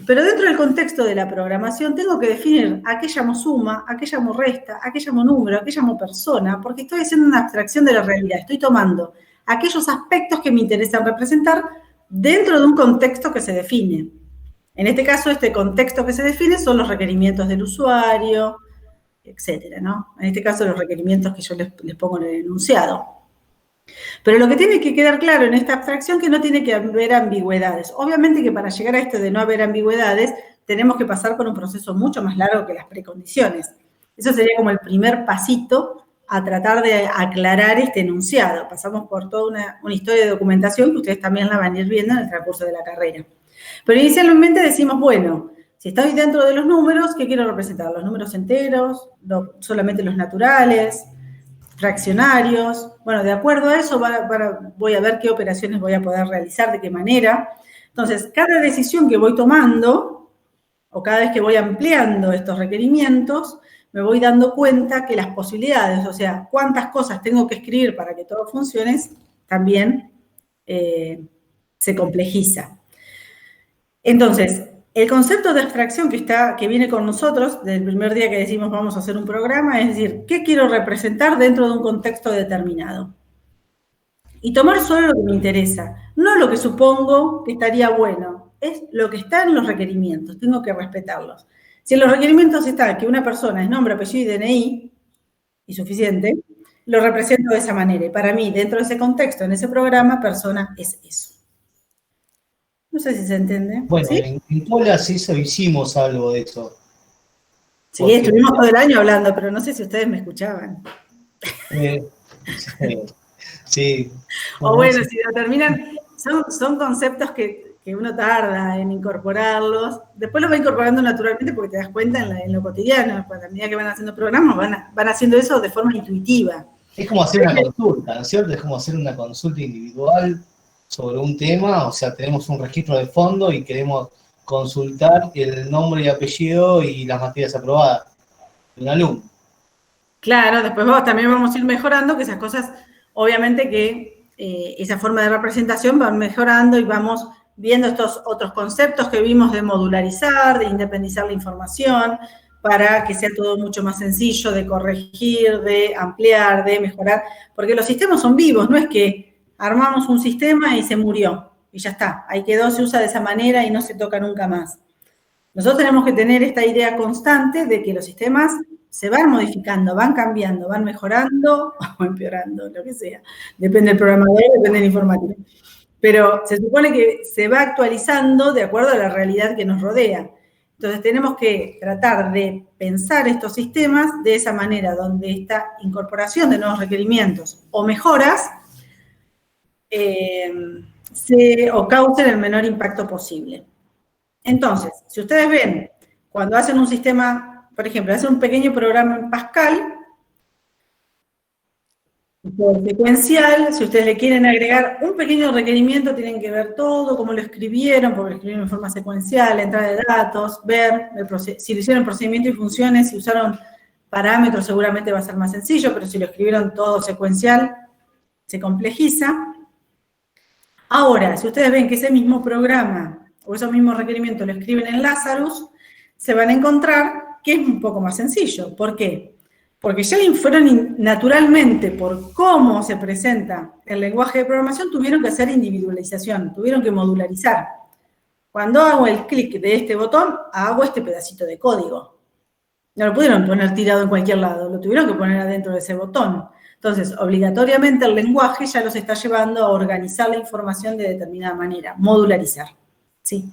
pero dentro del contexto de la programación tengo que definir a qué llamo suma, a qué llamo resta, a qué llamo número, a qué llamo persona, porque estoy haciendo una abstracción de la realidad, estoy tomando aquellos aspectos que me interesan representar dentro de un contexto que se define. En este caso, este contexto que se define son los requerimientos del usuario, etcétera, ¿no? En este caso, los requerimientos que yo les pongo en el enunciado. Pero lo que tiene que quedar claro en esta abstracción es que no tiene que haber ambigüedades. Obviamente que para llegar a esto de no haber ambigüedades, tenemos que pasar por un proceso mucho más largo que las precondiciones. Eso sería como el primer pasito a tratar de aclarar este enunciado. Pasamos por toda una historia de documentación que ustedes también la van a ir viendo en el transcurso de la carrera. Pero inicialmente decimos, bueno, si estoy dentro de los números, ¿qué quiero representar? ¿Los números enteros? ¿Solamente los naturales? ¿Fraccionarios? Bueno, de acuerdo a eso voy a ver qué operaciones voy a poder realizar, de qué manera. Entonces, cada decisión que voy tomando, o cada vez que voy ampliando estos requerimientos, me voy dando cuenta que las posibilidades, o sea, cuántas cosas tengo que escribir para que todo funcione, también se complejiza. Entonces, el concepto de abstracción que viene con nosotros, del primer día que decimos vamos a hacer un programa, es decir, ¿qué quiero representar dentro de un contexto determinado? Y tomar solo lo que me interesa, no lo que supongo que estaría bueno, es lo que está en los requerimientos, tengo que respetarlos. Si en los requerimientos está que una persona es nombre, apellido y DNI, y suficiente, lo represento de esa manera. Y para mí, dentro de ese contexto, en ese programa, persona es eso. No sé si se entiende. Bueno, ¿sí? en Pola sí hicimos algo de eso. Sí, estuvimos todo el año hablando, pero no sé si ustedes me escuchaban. Sí. O bueno, si lo terminan, son conceptos que uno tarda en incorporarlos. Después los va incorporando naturalmente porque te das cuenta en lo cotidiano. Pues a medida que van haciendo programas, van haciendo eso de forma intuitiva. Es como hacer una consulta, ¿no es cierto? Es como hacer una consulta individual sobre un tema, o sea, tenemos un registro de fondo y queremos consultar el nombre y apellido y las materias aprobadas de un alumno. Claro, después también vamos a ir mejorando, que esas cosas, obviamente que esa forma de representación va mejorando y vamos viendo estos otros conceptos que vimos de modularizar, de independizar la información, para que sea todo mucho más sencillo de corregir, de ampliar, de mejorar, porque los sistemas son vivos, no es que armamos un sistema y se murió, y ya está, ahí quedó, se usa de esa manera y no se toca nunca más. Nosotros tenemos que tener esta idea constante de que los sistemas se van modificando, van cambiando, van mejorando o empeorando, lo que sea. Depende del programador, depende del informático. Pero se supone que se va actualizando de acuerdo a la realidad que nos rodea. Entonces tenemos que tratar de pensar estos sistemas de esa manera, donde esta incorporación de nuevos requerimientos o mejoras o causen el menor impacto posible. Entonces, si ustedes ven, cuando hacen un sistema, por ejemplo, hacen un pequeño programa en Pascal, secuencial, si ustedes le quieren agregar un pequeño requerimiento, tienen que ver todo, cómo lo escribieron, porque lo escribieron en forma secuencial, entrada de datos, ver si lo hicieron procedimiento y funciones, si usaron parámetros, seguramente va a ser más sencillo, pero si lo escribieron todo secuencial, se complejiza. Ahora, si ustedes ven que ese mismo programa o esos mismos requerimientos lo escriben en Lazarus, se van a encontrar que es un poco más sencillo. ¿Por qué? Porque ya fueron naturalmente, por cómo se presenta el lenguaje de programación, tuvieron que hacer individualización, tuvieron que modularizar. Cuando hago el clic de este botón, hago este pedacito de código. No lo pudieron poner tirado en cualquier lado, lo tuvieron que poner adentro de ese botón. Entonces, obligatoriamente el lenguaje ya los está llevando a organizar la información de determinada manera, modularizar. ¿Sí?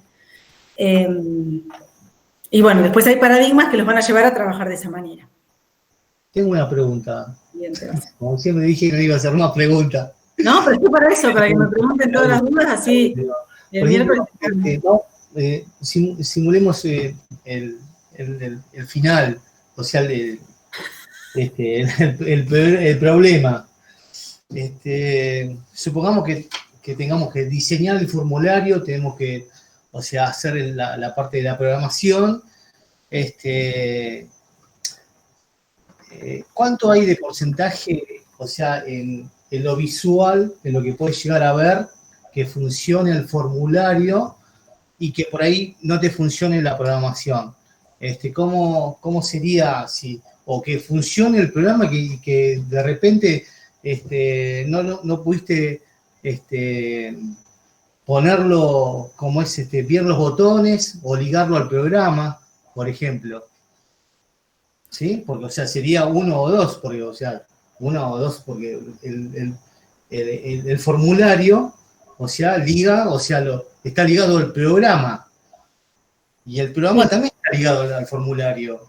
Y bueno, después hay paradigmas que los van a llevar a trabajar de esa manera. Tengo una pregunta. Bien, como siempre dije que no iba a hacer una pregunta. No, pero estoy para eso, para que me pregunten todas las dudas, así el miércoles. Simulemos el final, o sea, el problema. Supongamos que tengamos que diseñar el formulario, tenemos que, o sea, hacer la parte de la programación, ¿cuánto hay de porcentaje, o sea, en lo visual, en lo que puedes llegar a ver, que funcione el formulario y que por ahí no te funcione la programación? ¿Cómo sería si, o que funcione el programa que de repente no pudiste ponerlo como es, bien los botones o ligarlo al programa, por ejemplo? ¿Sí? Porque, o sea, sería uno o dos, porque, o sea, uno o dos, porque el formulario, o sea, está ligado al programa. Y el programa también está ligado al formulario.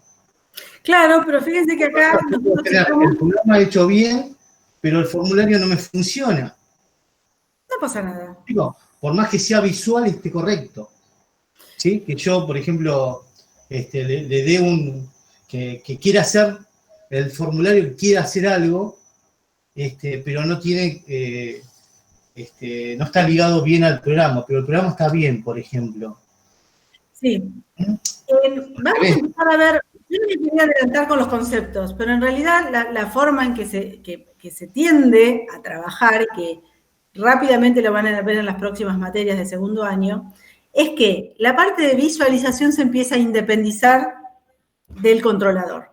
Claro, pero fíjense que acá Yo puedo tener el programa hecho bien, pero el formulario no me funciona. no pasa nada. Digo, por más que sea visual, esté correcto. ¿Sí? Que yo, por ejemplo, le dé que quiera hacer, el formulario quiera hacer algo, pero no tiene, no está ligado bien al programa, pero el programa está bien, por ejemplo. Sí. Vamos a empezar a ver, yo no me quería adelantar con los conceptos, pero en realidad la forma en que se tiende a trabajar, y que rápidamente lo van a ver en las próximas materias de segundo año, es que la parte de visualización se empieza a independizar del controlador.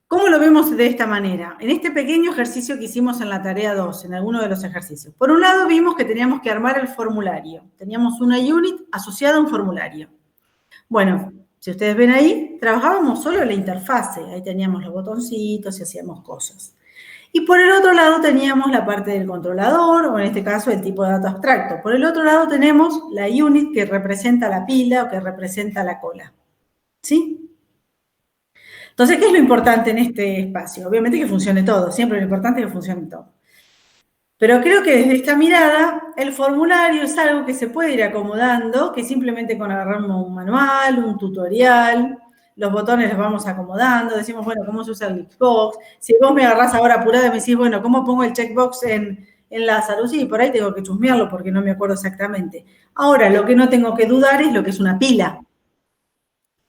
¿Cómo lo vemos de esta manera? En este pequeño ejercicio que hicimos en la tarea 2, en alguno de los ejercicios. Por un lado vimos que teníamos que armar el formulario. Teníamos una unit asociada a un formulario. Bueno, si ustedes ven ahí, trabajábamos solo en la interfase. Ahí teníamos los botoncitos y hacíamos cosas. Y por el otro lado teníamos la parte del controlador, o en este caso el tipo de dato abstracto. Por el otro lado tenemos la unit que representa la pila o que representa la cola. ¿Sí? Entonces, ¿qué es lo importante en este espacio? Obviamente que funcione todo, siempre lo importante es que funcione todo. Pero creo que desde esta mirada, el formulario es algo que se puede ir acomodando, que simplemente con agarrarnos un manual, un tutorial, los botones los vamos acomodando, decimos, bueno, ¿cómo se usa el checkbox? Si vos me agarrás ahora apurada y me decís, bueno, ¿cómo pongo el checkbox en Lazarus? Sí, por ahí tengo que chusmearlo porque no me acuerdo exactamente. Ahora, lo que no tengo que dudar es lo que es una pila.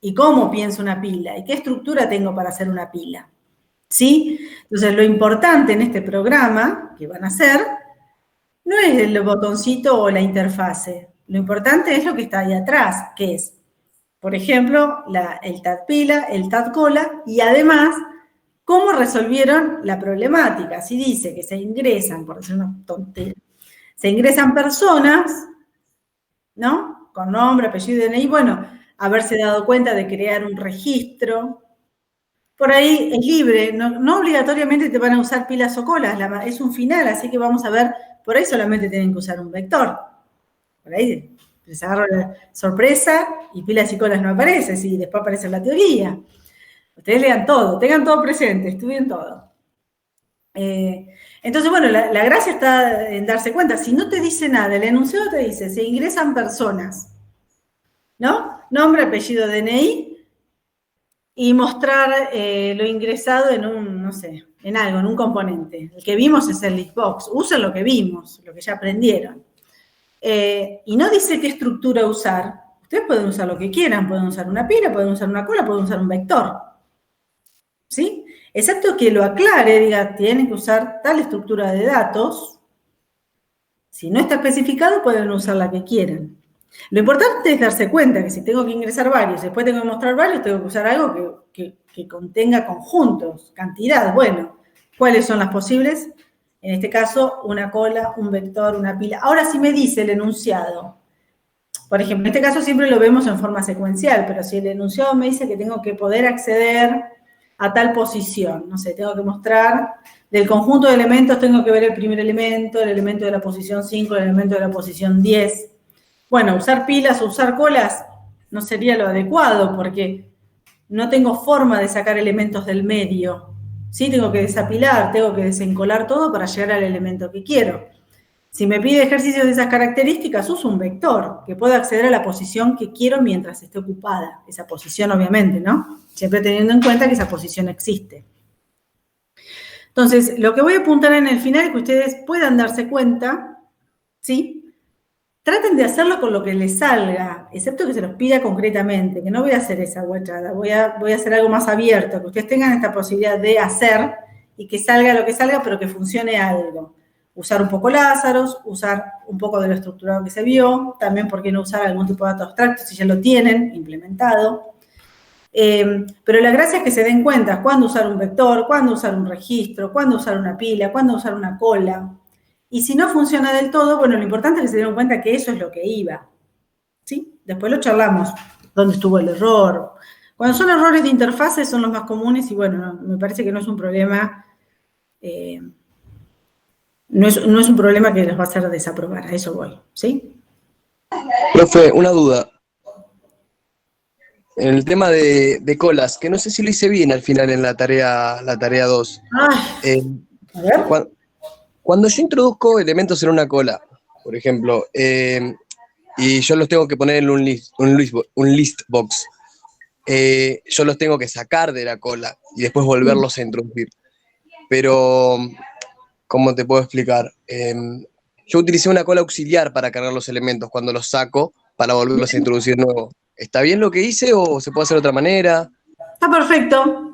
¿Y cómo pienso una pila? ¿Y qué estructura tengo para hacer una pila? ¿Sí? Entonces, lo importante en este programa que van a hacer no es el botoncito o la interfase. Lo importante es lo que está ahí atrás, que es, por ejemplo, el tab pila, el tab cola, y además, cómo resolvieron la problemática. Si dice que se ingresan, por decir una tontería, se ingresan personas, ¿no? Con nombre, apellido y DNI, bueno, haberse dado cuenta de crear un registro. Por ahí es libre, no obligatoriamente te van a usar pilas o colas, es un final, así que vamos a ver, por ahí solamente tienen que usar un vector. Por ahí les agarro la sorpresa y pilas y colas no aparecen, y después aparece la teoría. Ustedes lean todo, tengan todo presente, estudien todo. Entonces, bueno, la gracia está en darse cuenta. Si no te dice nada, el enunciado te dice, se ingresan personas, ¿no? Nombre, apellido, DNI, y mostrar lo ingresado en un, no sé, en algo, en un componente. El que vimos es el listbox. Usen lo que vimos, lo que ya aprendieron. Y no dice qué estructura usar. Ustedes pueden usar lo que quieran. Pueden usar una pila, pueden usar una cola, pueden usar un vector. ¿Sí? Excepto que lo aclare, diga, tienen que usar tal estructura de datos. Si no está especificado, pueden usar la que quieran. Lo importante es darse cuenta que si tengo que ingresar varios, después tengo que mostrar varios, tengo que usar algo que contenga conjuntos, cantidad. Bueno, ¿cuáles son las posibles? En este caso, una cola, un vector, una pila. Ahora sí me dice el enunciado. Por ejemplo, en este caso siempre lo vemos en forma secuencial, pero si el enunciado me dice que tengo que poder acceder a tal posición, no sé, tengo que mostrar del conjunto de elementos, tengo que ver el primer elemento, el elemento de la posición 5, el elemento de la posición 10. Bueno, usar pilas o usar colas no sería lo adecuado porque no tengo forma de sacar elementos del medio. Sí, tengo que desapilar, tengo que desencolar todo para llegar al elemento que quiero. Si me pide ejercicios de esas características, uso un vector que pueda acceder a la posición que quiero mientras esté ocupada. Esa posición, obviamente, ¿no? Siempre teniendo en cuenta que esa posición existe. Entonces, lo que voy a apuntar en el final es que ustedes puedan darse cuenta, ¿sí? traten de hacerlo con lo que les salga, excepto que se los pida concretamente, que no voy a hacer esa guachada, voy a hacer algo más abierto, que ustedes tengan esta posibilidad de hacer y que salga lo que salga, pero que funcione algo. Usar un poco Lazarus, usar un poco de lo estructurado que se vio, también por qué no usar algún tipo de dato abstracto si ya lo tienen implementado. Pero la gracia es que se den cuenta cuándo usar un vector, cuándo usar un registro, cuándo usar una pila, cuándo usar una cola. Y si no funciona del todo, bueno, lo importante es que se den cuenta que eso es lo que iba. ¿Sí? Después lo charlamos, dónde estuvo el error. Cuando son errores de interfaces son los más comunes y bueno, me parece que no es un problema, no es un problema que les va a hacer desaprobar, a eso voy, ¿sí? Profe, una duda. En el tema de colas, que no sé si lo hice bien al final en la tarea 2. A ver. Cuando yo introduzco elementos en una cola, por ejemplo, y yo los tengo que poner en un list box, yo los tengo que sacar de la cola y después volverlos a introducir. Pero, ¿cómo te puedo explicar? Yo utilicé una cola auxiliar para cargar los elementos cuando los saco para volverlos a introducir de nuevo. ¿Está bien lo que hice o se puede hacer de otra manera? Está perfecto.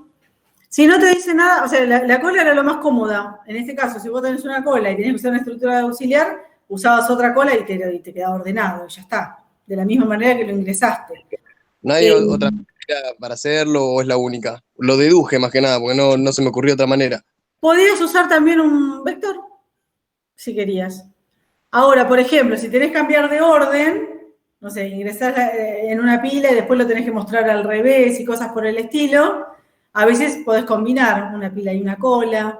Si no te dice nada, o sea, la cola era lo más cómoda. En este caso, si vos tenés una cola y tenés que usar una estructura auxiliar, usabas otra cola y te quedaba ordenado, y ya está. De la misma manera que lo ingresaste. ¿No hay otra manera para hacerlo o es la única? Lo deduje más que nada, porque no se me ocurrió otra manera. Podías usar también un vector, si querías. Ahora, por ejemplo, si tenés que cambiar de orden, no sé, ingresás en una pila y después lo tenés que mostrar al revés y cosas por el estilo, a veces podés combinar una pila y una cola,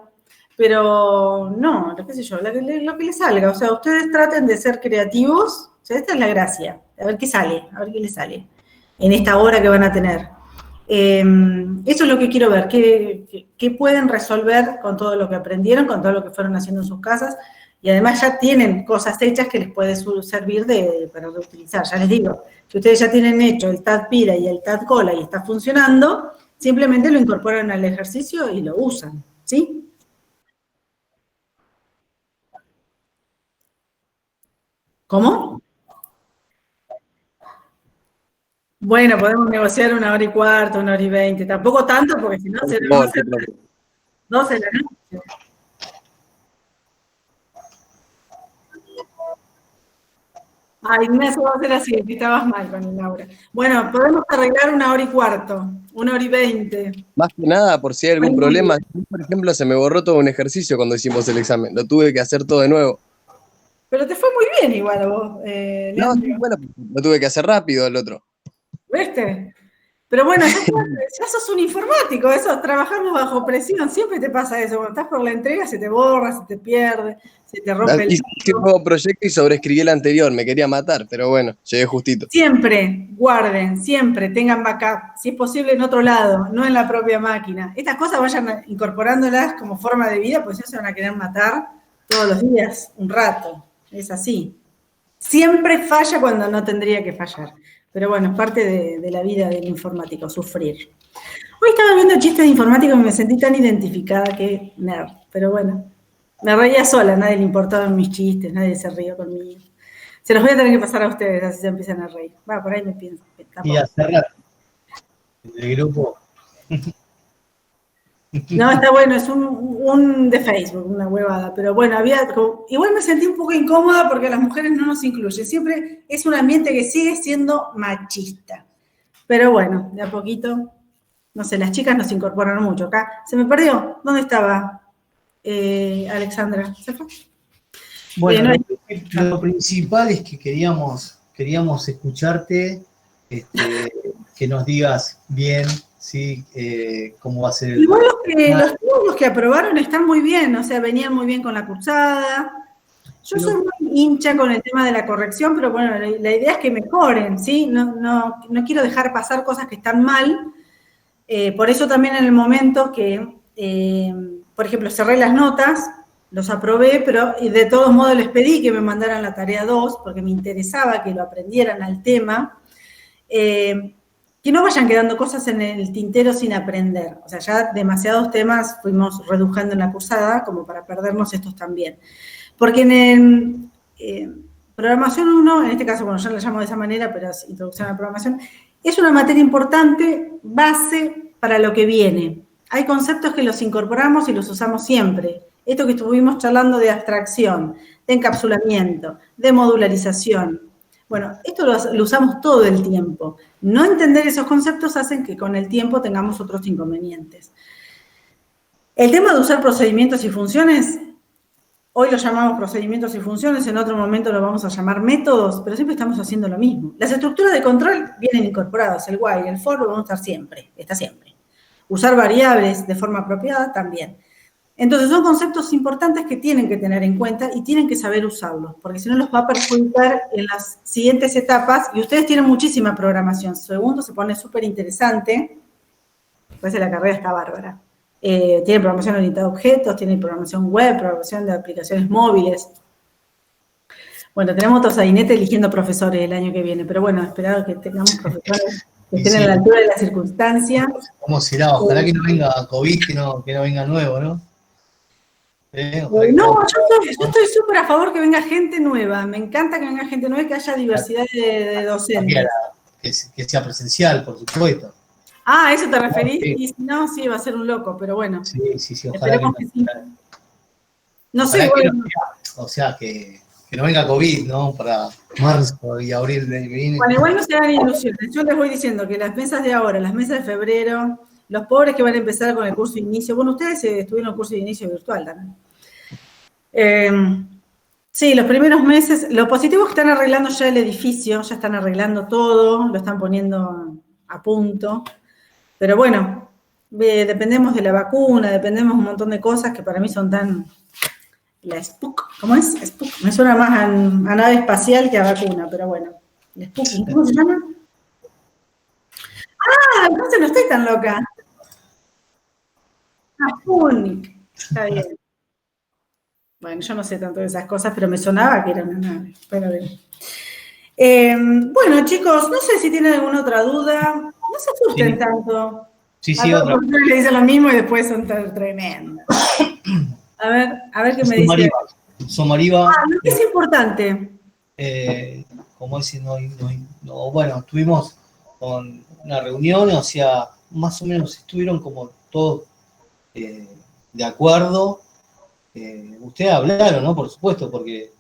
pero no, qué sé yo, lo que les salga. O sea, ustedes traten de ser creativos, o sea, esta es la gracia, a ver qué sale, a ver qué les sale en esta hora que van a tener. Eso es lo que quiero ver, qué pueden resolver con todo lo que aprendieron, con todo lo que fueron haciendo en sus casas, y además ya tienen cosas hechas que les puede servir para reutilizar. Ya les digo, si ustedes ya tienen hecho el TAD pila y el TAD cola y está funcionando, simplemente lo incorporan al ejercicio y lo usan, ¿sí? ¿Cómo? Bueno, podemos negociar 1 hora y cuarto, 1 hora y 20, tampoco tanto porque si no se nos va a hacer 12 de la noche. Ay, Ignacio, va a ser así, que estabas mal con el Laura. Bueno, podemos arreglar 1 hora y cuarto, 1 hora y 20. Más que nada, por si hay algún problema. Por ejemplo, se me borró todo un ejercicio cuando hicimos el examen. Lo tuve que hacer todo de nuevo. Pero te fue muy bien igual a vos, No, sí, Leandro. bueno, lo tuve que hacer rápido el otro. ¿Viste? Pero bueno, ya sos un informático, eso, trabajamos bajo presión, siempre te pasa eso, cuando estás por la entrega se te borra, se te pierde, se te rompe el... Hice un nuevo proyecto y sobreescribí el anterior. Me quería matar, pero bueno, llegué justito. Siempre guarden, siempre tengan backup, si es posible en otro lado, no en la propia máquina. Estas cosas vayan incorporándolas como forma de vida, pues ya se van a querer matar todos los días, un rato, es así. Siempre falla cuando no tendría que fallar. Pero bueno, es parte de la vida del informático, sufrir. Hoy estaba viendo chistes de informático y me sentí tan identificada que nerd. Pero bueno, me reía sola, nadie le importaban mis chistes, nadie se rió conmigo. Se los voy a tener que pasar a ustedes, así se empiezan a reír. Va, por ahí me pienso. Y a cerrar el grupo. No, está bueno, es un de Facebook, una huevada, pero bueno, igual me sentí un poco incómoda porque a las mujeres no nos incluye, siempre es un ambiente que sigue siendo machista, pero bueno, de a poquito, no sé, las chicas nos incorporan mucho acá. ¿Se me perdió? ¿Dónde estaba Alexandra? ¿Se fue? Bueno, lo principal es que queríamos escucharte, que nos digas bien, ¿sí? Cómo va a ser el... Igual los que aprobaron están muy bien, o sea, venían muy bien con la cursada. Yo soy muy hincha con el tema de la corrección, pero bueno, la idea es que mejoren, ¿sí? No quiero dejar pasar cosas que están mal. Por eso también en el momento que, por ejemplo, cerré las notas, los aprobé, pero de todos modos les pedí que me mandaran la tarea 2, porque me interesaba que lo aprendieran al tema. Que no vayan quedando cosas en el tintero sin aprender. O sea, ya demasiados temas fuimos redujando en la cursada como para perdernos estos también. Porque Programación 1, en este caso, bueno, yo la llamo de esa manera, pero es introducción a la programación, es una materia importante, base para lo que viene. Hay conceptos que los incorporamos y los usamos siempre. Esto que estuvimos charlando de abstracción, de encapsulamiento, de modularización. Bueno, esto lo usamos todo el tiempo. No entender esos conceptos hacen que con el tiempo tengamos otros inconvenientes. El tema de usar procedimientos y funciones, hoy lo llamamos procedimientos y funciones, en otro momento lo vamos a llamar métodos, pero siempre estamos haciendo lo mismo. Las estructuras de control vienen incorporadas, el while, el for lo vamos a estar siempre, está siempre. Usar variables de forma apropiada también. Entonces son conceptos importantes que tienen que tener en cuenta y tienen que saber usarlos, porque si no los va a perjudicar en las siguientes etapas, y ustedes tienen muchísima programación. Segundo, se pone súper interesante, parece la carrera está bárbara. Tiene programación orientada a objetos, tiene programación web, programación de aplicaciones móviles. Bueno, tenemos otro sainete eligiendo profesores el año que viene, pero bueno, esperado que tengamos profesores que estén a la altura de la circunstancia. ¿Cómo será? Ojalá que no venga COVID, que no venga nuevo, ¿no? No, yo estoy súper a favor que venga gente nueva. Me encanta que venga gente nueva y que haya diversidad de docentes. Que sea presencial, por supuesto. Ah, ¿a eso te referís? Sí. Y si no, sí, va a ser un loco, pero bueno. Sí, ojalá que sí. No sé, bueno. O sea, que no venga COVID, ¿no? Para marzo y abril del que viene. Bueno, igual no se hagan ilusiones. Yo les voy diciendo que las mesas de ahora, las mesas de febrero, los pobres que van a empezar con el curso de inicio, bueno, ustedes estuvieron el curso de inicio virtual también. Sí, los primeros meses, lo positivo es que están arreglando ya el edificio, ya están arreglando todo, lo están poniendo a punto. Pero bueno, dependemos de la vacuna, dependemos de un montón de cosas que para mí son tan... La Spook, ¿cómo es? Spook. Me suena más a nave espacial que a vacuna, pero bueno. La Spook, ¿cómo se llama? Ah, entonces no estoy tan loca. Sputnik. Está bien. Bueno, yo no sé tanto de esas cosas, pero me sonaba que era una nave. Pero bien. Bueno, chicos, no sé si tienen alguna otra duda. No se asusten tanto. Sí, otra. Le dicen lo mismo y después son tremendos. A ver qué me dice. Somariva. Lo que es importante. Como ese no, bueno, estuvimos con una reunión, o sea, más o menos estuvieron como todos de acuerdo. Ustedes hablaron, ¿no? Por supuesto, porque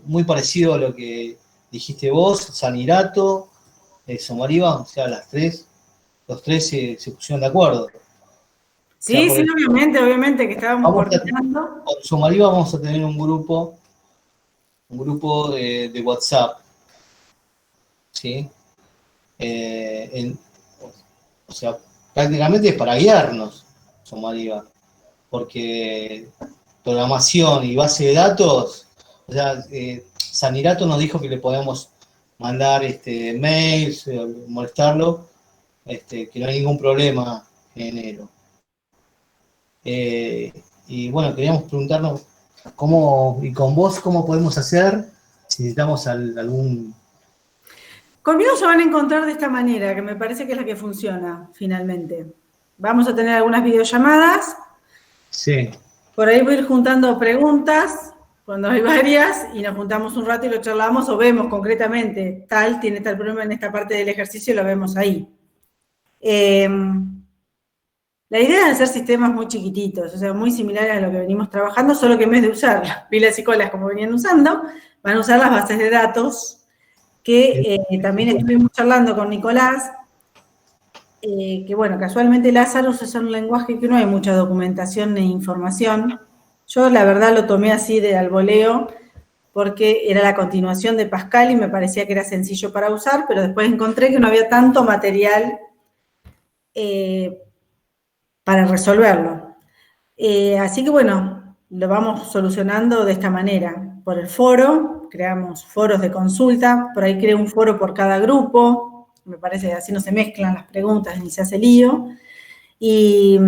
muy parecido a lo que dijiste vos, Sanirato, Somariva, o sea, los tres se pusieron de acuerdo. Sí, o sea, sí, obviamente que estábamos coordinando. Con Somariva vamos a tener un grupo de WhatsApp, ¿sí? O sea, prácticamente es para guiarnos, Somariva, porque programación y base de datos, o sea, Sanirato nos dijo que le podemos mandar mails, molestarlo, que no hay ningún problema en enero. Y bueno, queríamos preguntarnos cómo, y con vos, cómo podemos hacer, si necesitamos algún... Conmigo se van a encontrar de esta manera, que me parece que es la que funciona, finalmente. Vamos a tener algunas videollamadas. Sí. Por ahí voy a ir juntando preguntas, cuando hay varias, y nos juntamos un rato y lo charlamos, o vemos concretamente, tiene tal problema en esta parte del ejercicio, y lo vemos ahí. La idea es hacer sistemas muy chiquititos, o sea, muy similares a lo que venimos trabajando, solo que en vez de usar pilas y colas como venían usando, van a usar las bases de datos, que también estuvimos charlando con Nicolás, que bueno, casualmente Lazarus es un lenguaje que no hay mucha documentación ni información. Yo la verdad lo tomé así de al voleo, porque era la continuación de Pascal y me parecía que era sencillo para usar, pero después encontré que no había tanto material para resolverlo. Así que bueno, lo vamos solucionando de esta manera. Por el foro, creamos foros de consulta, por ahí creo un foro por cada grupo, me parece que así no se mezclan las preguntas ni se hace lío. Y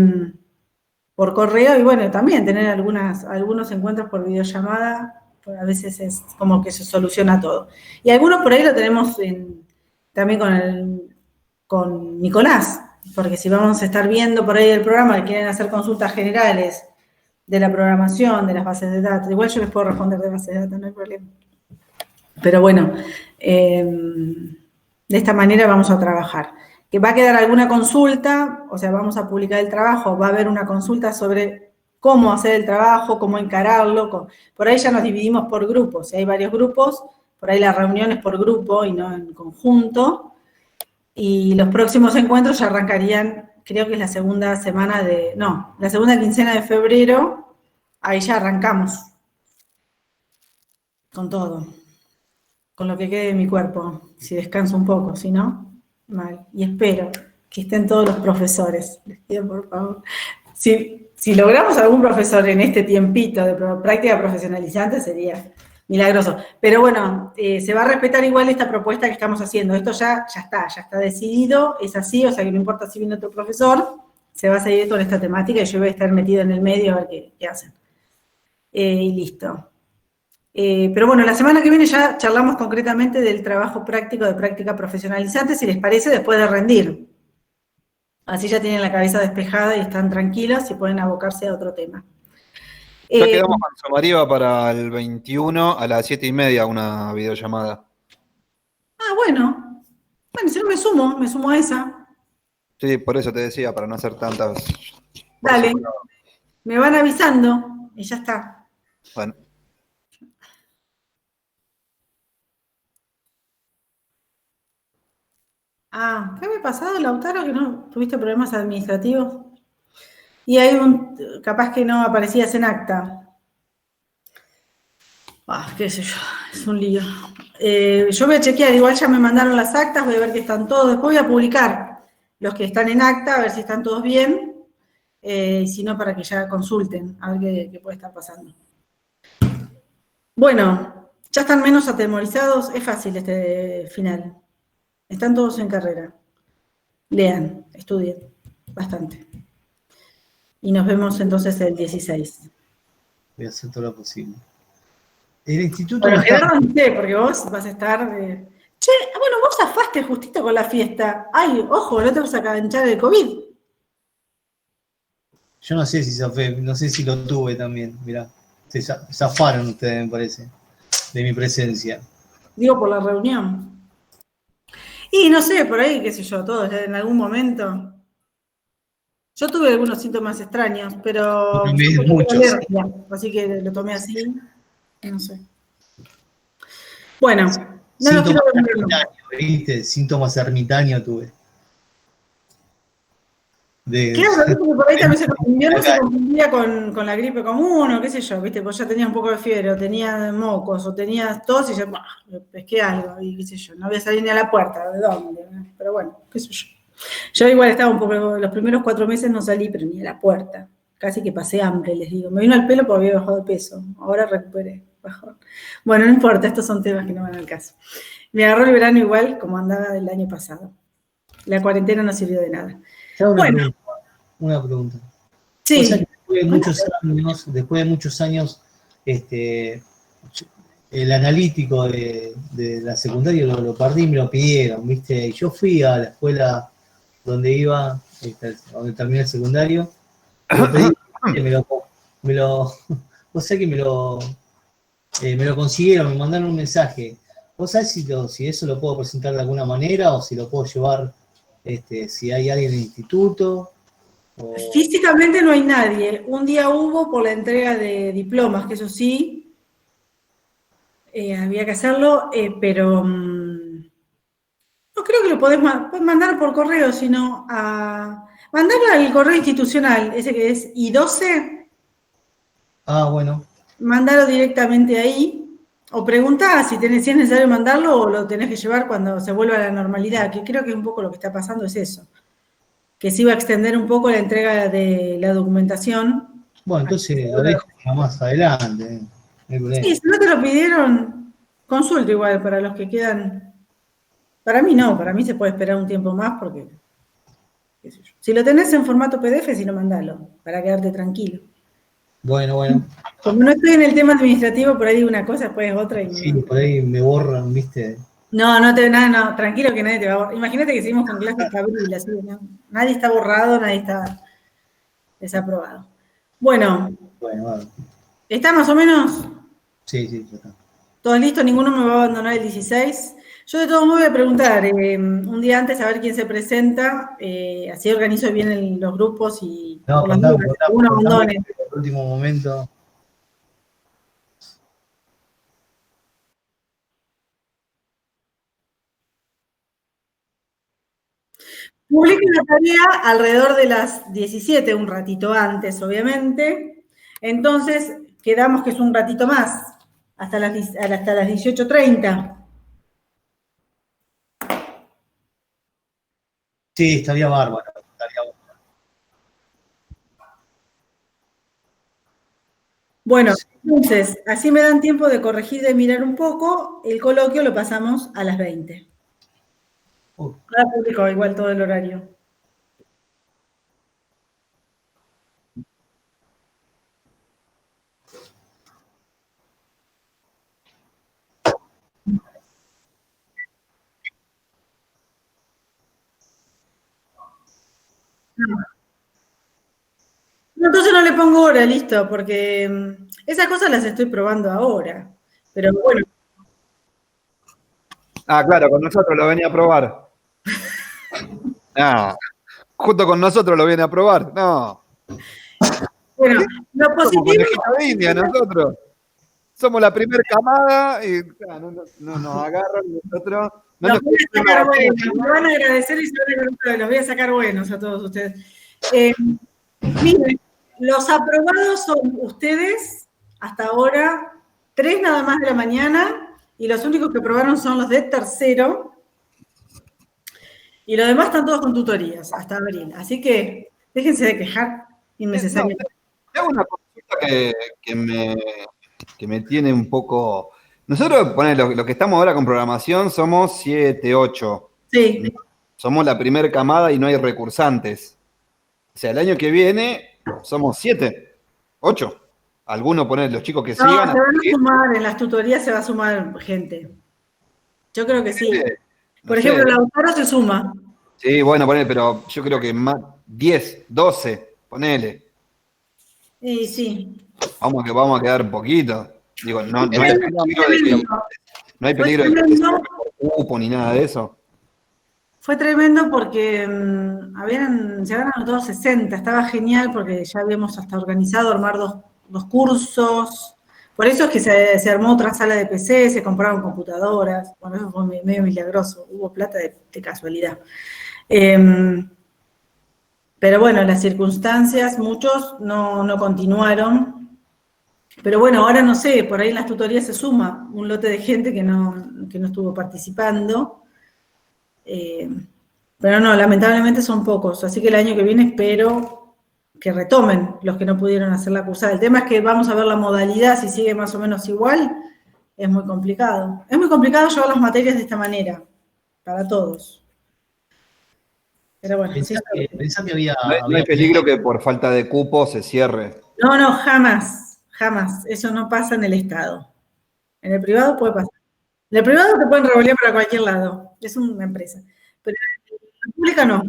por correo, y bueno, también tener algunos encuentros por videollamada, pues a veces es como que se soluciona todo. Y algunos por ahí lo tenemos también con Nicolás, porque si vamos a estar viendo por ahí el programa que quieren hacer consultas generales de la programación, de las bases de datos, igual yo les puedo responder de bases de datos, no hay problema. Pero bueno, de esta manera vamos a trabajar. Que va a quedar alguna consulta, o sea, vamos a publicar el trabajo, va a haber una consulta sobre cómo hacer el trabajo, cómo encararlo. Por ahí ya nos dividimos por grupos, si hay varios grupos, por ahí la reunión es por grupo y no en conjunto. Y los próximos encuentros ya arrancarían, creo que es la segunda semana la segunda quincena de febrero, ahí ya arrancamos con todo, con lo que quede de mi cuerpo, si descanso un poco, si no, mal. Y espero que estén todos los profesores, les pido por favor. Si logramos algún profesor en este tiempito de práctica profesionalizante sería milagroso. Pero bueno, se va a respetar igual esta propuesta que estamos haciendo. Esto ya está decidido, es así, o sea que no importa si viene otro profesor, se va a seguir con esta temática y yo voy a estar metida en el medio a ver qué hacen. Y listo. Pero bueno, la semana que viene ya charlamos concretamente del trabajo práctico de práctica profesionalizante, si les parece, después de rendir. Así ya tienen la cabeza despejada y están tranquilos y pueden abocarse a otro tema. Ya quedamos con Somariva para el 21 a las 7:30, una videollamada. Bueno, si no me sumo a esa. Sí, por eso te decía, para no hacer tantas... Dale, me van avisando y ya está. Bueno. ¿Qué me ha pasado, Lautaro, que no tuviste problemas administrativos? Y capaz que no aparecías en acta. Qué sé yo, es un lío. Yo voy a chequear, igual ya me mandaron las actas, voy a ver que están todos, después voy a publicar los que están en acta, a ver si están todos bien, y si no, para que ya consulten, a ver qué puede estar pasando. Bueno, ya están menos atemorizados, es fácil este final. Están todos en carrera. Lean, estudien, bastante. Y nos vemos entonces el 16. Voy a hacer todo lo posible. El instituto... Bueno, Gerardo, no sé, porque vos vas a estar... bueno, vos zafaste justito con la fiesta. Ay, ojo, no te vas a enganchar el COVID. Yo no sé si zafé, no sé si lo tuve también, mirá. Se zafaron ustedes, me parece, de mi presencia. Digo, por la reunión. Y no sé, por ahí, qué sé yo, todos en algún momento. Yo tuve algunos síntomas extraños, pero... Muchos. Alergia, así que lo tomé así. No sé. Bueno, no lo quiero ver. ¿Viste? Síntomas ermitaños tuve. Claro, ¿viste? Que por ahí también se confundía con la gripe común o qué sé yo, ¿viste? Pues ya tenía un poco de fiebre, o tenía mocos, o tenía tos y ya, pesqué algo, y qué sé yo, no voy a salir ni a la puerta, ¿de dónde? Pero bueno, qué sé yo. Yo igual estaba un poco, los primeros 4 meses no salí, pero ni a la puerta. Casi que pasé hambre, les digo. Me vino al pelo porque había bajado de peso. Ahora recuperé. Bajón. Bueno, no importa, estos son temas que no van al caso. Me agarró el verano igual como andaba el año pasado. La cuarentena no sirvió de nada. Una pregunta. Sí. O sea que después de muchos años, el analítico de la secundaria lo perdí, me lo pidieron, ¿viste? Y yo fui a la escuela donde iba, donde terminé el secundario, lo pedí, o sea que me lo consiguieron, me mandaron un mensaje. ¿Vos sabés si eso lo puedo presentar de alguna manera o si lo puedo llevar, si hay alguien en el instituto? Físicamente no hay nadie. Un día hubo por la entrega de diplomas, que eso sí, había que hacerlo, pero no creo que lo podés mandar por correo, sino mandarlo al correo institucional, ese que es I12. Bueno. Mándalo directamente ahí. O preguntá si es necesario mandarlo o lo tenés que llevar cuando se vuelva a la normalidad, que creo que un poco lo que está pasando es eso. Que se iba a extender un poco la entrega de la documentación. Bueno, entonces lo dejo más adelante. Sí, si no te lo pidieron, consulta igual para los que quedan. Para mí no, para mí se puede esperar un tiempo más porque, qué sé yo. Si lo tenés en formato PDF, si no, mandalo, para quedarte tranquilo. Bueno. Como no estoy en el tema administrativo, por ahí digo una cosa, después otra. Sí, por ahí me borran, ¿viste? No, tranquilo que nadie te va a borrar. Imagínate que seguimos con clases de abril, así, ¿no? Nadie está borrado, nadie está desaprobado. Bueno. ¿Está más o menos? Sí, ya está. ¿Todo listo? ¿Ninguno me va a abandonar el 16? Yo de todos modos voy a preguntar un día antes a ver quién se presenta, así organizo bien los grupos y No, por las contame, dudas, alguno abandone. en el último momento. Publique la tarea alrededor de las 17, un ratito antes, obviamente. Entonces, quedamos que es un ratito más, hasta las 18:30. Sí, estaría bárbaro. Bueno, entonces, así me dan tiempo de corregir, de mirar un poco. El coloquio lo pasamos a las 20. Cada público igual todo el horario. Entonces no le pongo hora, listo, porque esas cosas las estoy probando ahora. Pero bueno. Ah, claro, con nosotros lo venía a probar. No, justo con nosotros lo viene a probar. No. Bueno, lo Somos positivo. conejito de India nosotros. Somos la primera camada y no nos agarran nosotros. No Los nos voy a sacar buenos, me van a agradecer y se van a agradecer, los voy a sacar buenos a todos ustedes. Miren, los aprobados son ustedes, hasta ahora, 3 nada más de la mañana, y los únicos que aprobaron son los de tercero, y los demás están todos con tutorías, hasta abril. Así que déjense de quejar innecesariamente. Te hago una consulta que me tiene un poco... Nosotros, lo que estamos ahora con programación somos 7, 8. Sí. Somos la primera camada y no hay recursantes. O sea, el año que viene somos 7, 8. Algunos ponen los chicos que No, sigan. se van a sumar, en las tutorías se va a sumar gente. Yo creo que sí. Por ejemplo, Lautaro se suma. Sí, bueno, ponele, pero yo creo que más 10, 12, ponele. Sí, sí. Vamos a quedar un poquito. Digo, no hay peligro de que se cupo ni nada de eso. Fue tremendo porque se habían anotado 60, estaba genial porque ya habíamos hasta organizado armar dos cursos. Por eso es que se armó otra sala de PC, se compraron computadoras. Bueno, eso fue medio milagroso, hubo plata de casualidad. Pero bueno, las circunstancias, muchos no continuaron. Pero bueno, ahora no sé, por ahí en las tutorías se suma un lote de gente que no estuvo participando. Pero no, lamentablemente son pocos. Así que el año que viene espero que retomen los que no pudieron hacer la cursada. El tema es que vamos a ver la modalidad, si sigue más o menos igual, es muy complicado. Es muy complicado llevar las materias de esta manera, para todos. Pero bueno, Pensá que había... No hay peligro que por falta de cupo se cierre. No, jamás. Jamás, eso no pasa en el Estado. En el privado puede pasar. En el privado te pueden revolear para cualquier lado, es una empresa. Pero en la pública no.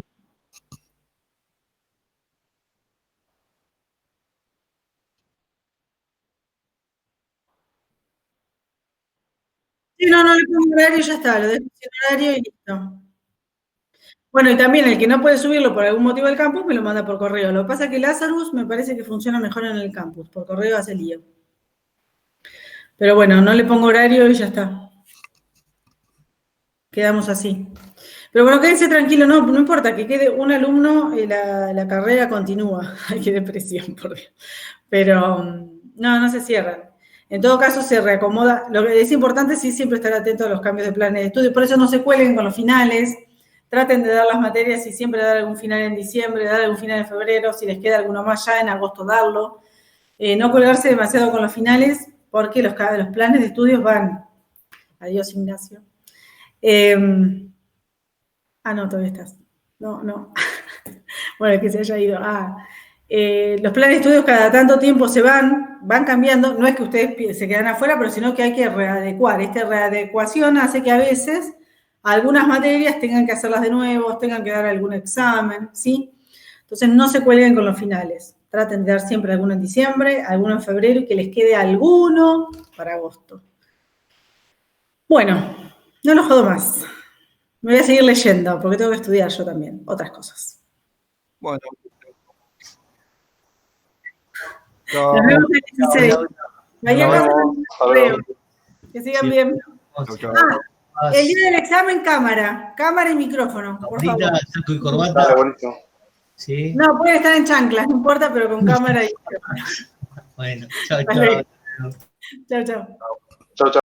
Sí, no le pongo horario y ya está, lo dejo sin horario y listo. Bueno, y también el que no puede subirlo por algún motivo al campus me lo manda por correo. Lo que pasa es que Lazarus me parece que funciona mejor en el campus, por correo hace lío. Pero bueno, no le pongo horario y ya está. Quedamos así. Pero bueno, quédense tranquilos, no importa, que quede un alumno, la carrera continúa. Ay, qué depresión, por Dios. Pero no se cierran. En todo caso, se reacomoda. Lo que es importante sí siempre estar atento a los cambios de planes de estudio. Por eso no se cuelguen con los finales. Traten de dar las materias y siempre dar algún final en diciembre, dar algún final en febrero. Si les queda alguno más ya en agosto, darlo. No colgarse demasiado con los finales, porque los planes de estudios van. Adiós, Ignacio. No, todavía estás. No. Bueno, que se haya ido. Los planes de estudios cada tanto tiempo se van cambiando. No es que ustedes se quedan afuera, pero sino que hay que readecuar. Esta readecuación hace que a veces algunas materias tengan que hacerlas de nuevo, tengan que dar algún examen, ¿sí? Entonces no se cuelguen con los finales. Traten de dar siempre alguno en diciembre, alguno en febrero y que les quede alguno para agosto. Bueno, no los jodo más. Me voy a seguir leyendo porque tengo que estudiar yo también, otras cosas. Bueno. Nos vemos el 16. Mañana Nos vemos. Hasta luego. que sigan Sí. bien. Chau, chau. El día del examen, cámara y micrófono, por favor. Ahorita saco y Dale, corbata. buenísimo. Sí. No, pueden estar en chanclas, no importa, pero con cámara y micrófono. Bueno, chao, Vale. chao. Chao, chao. Chau, chau.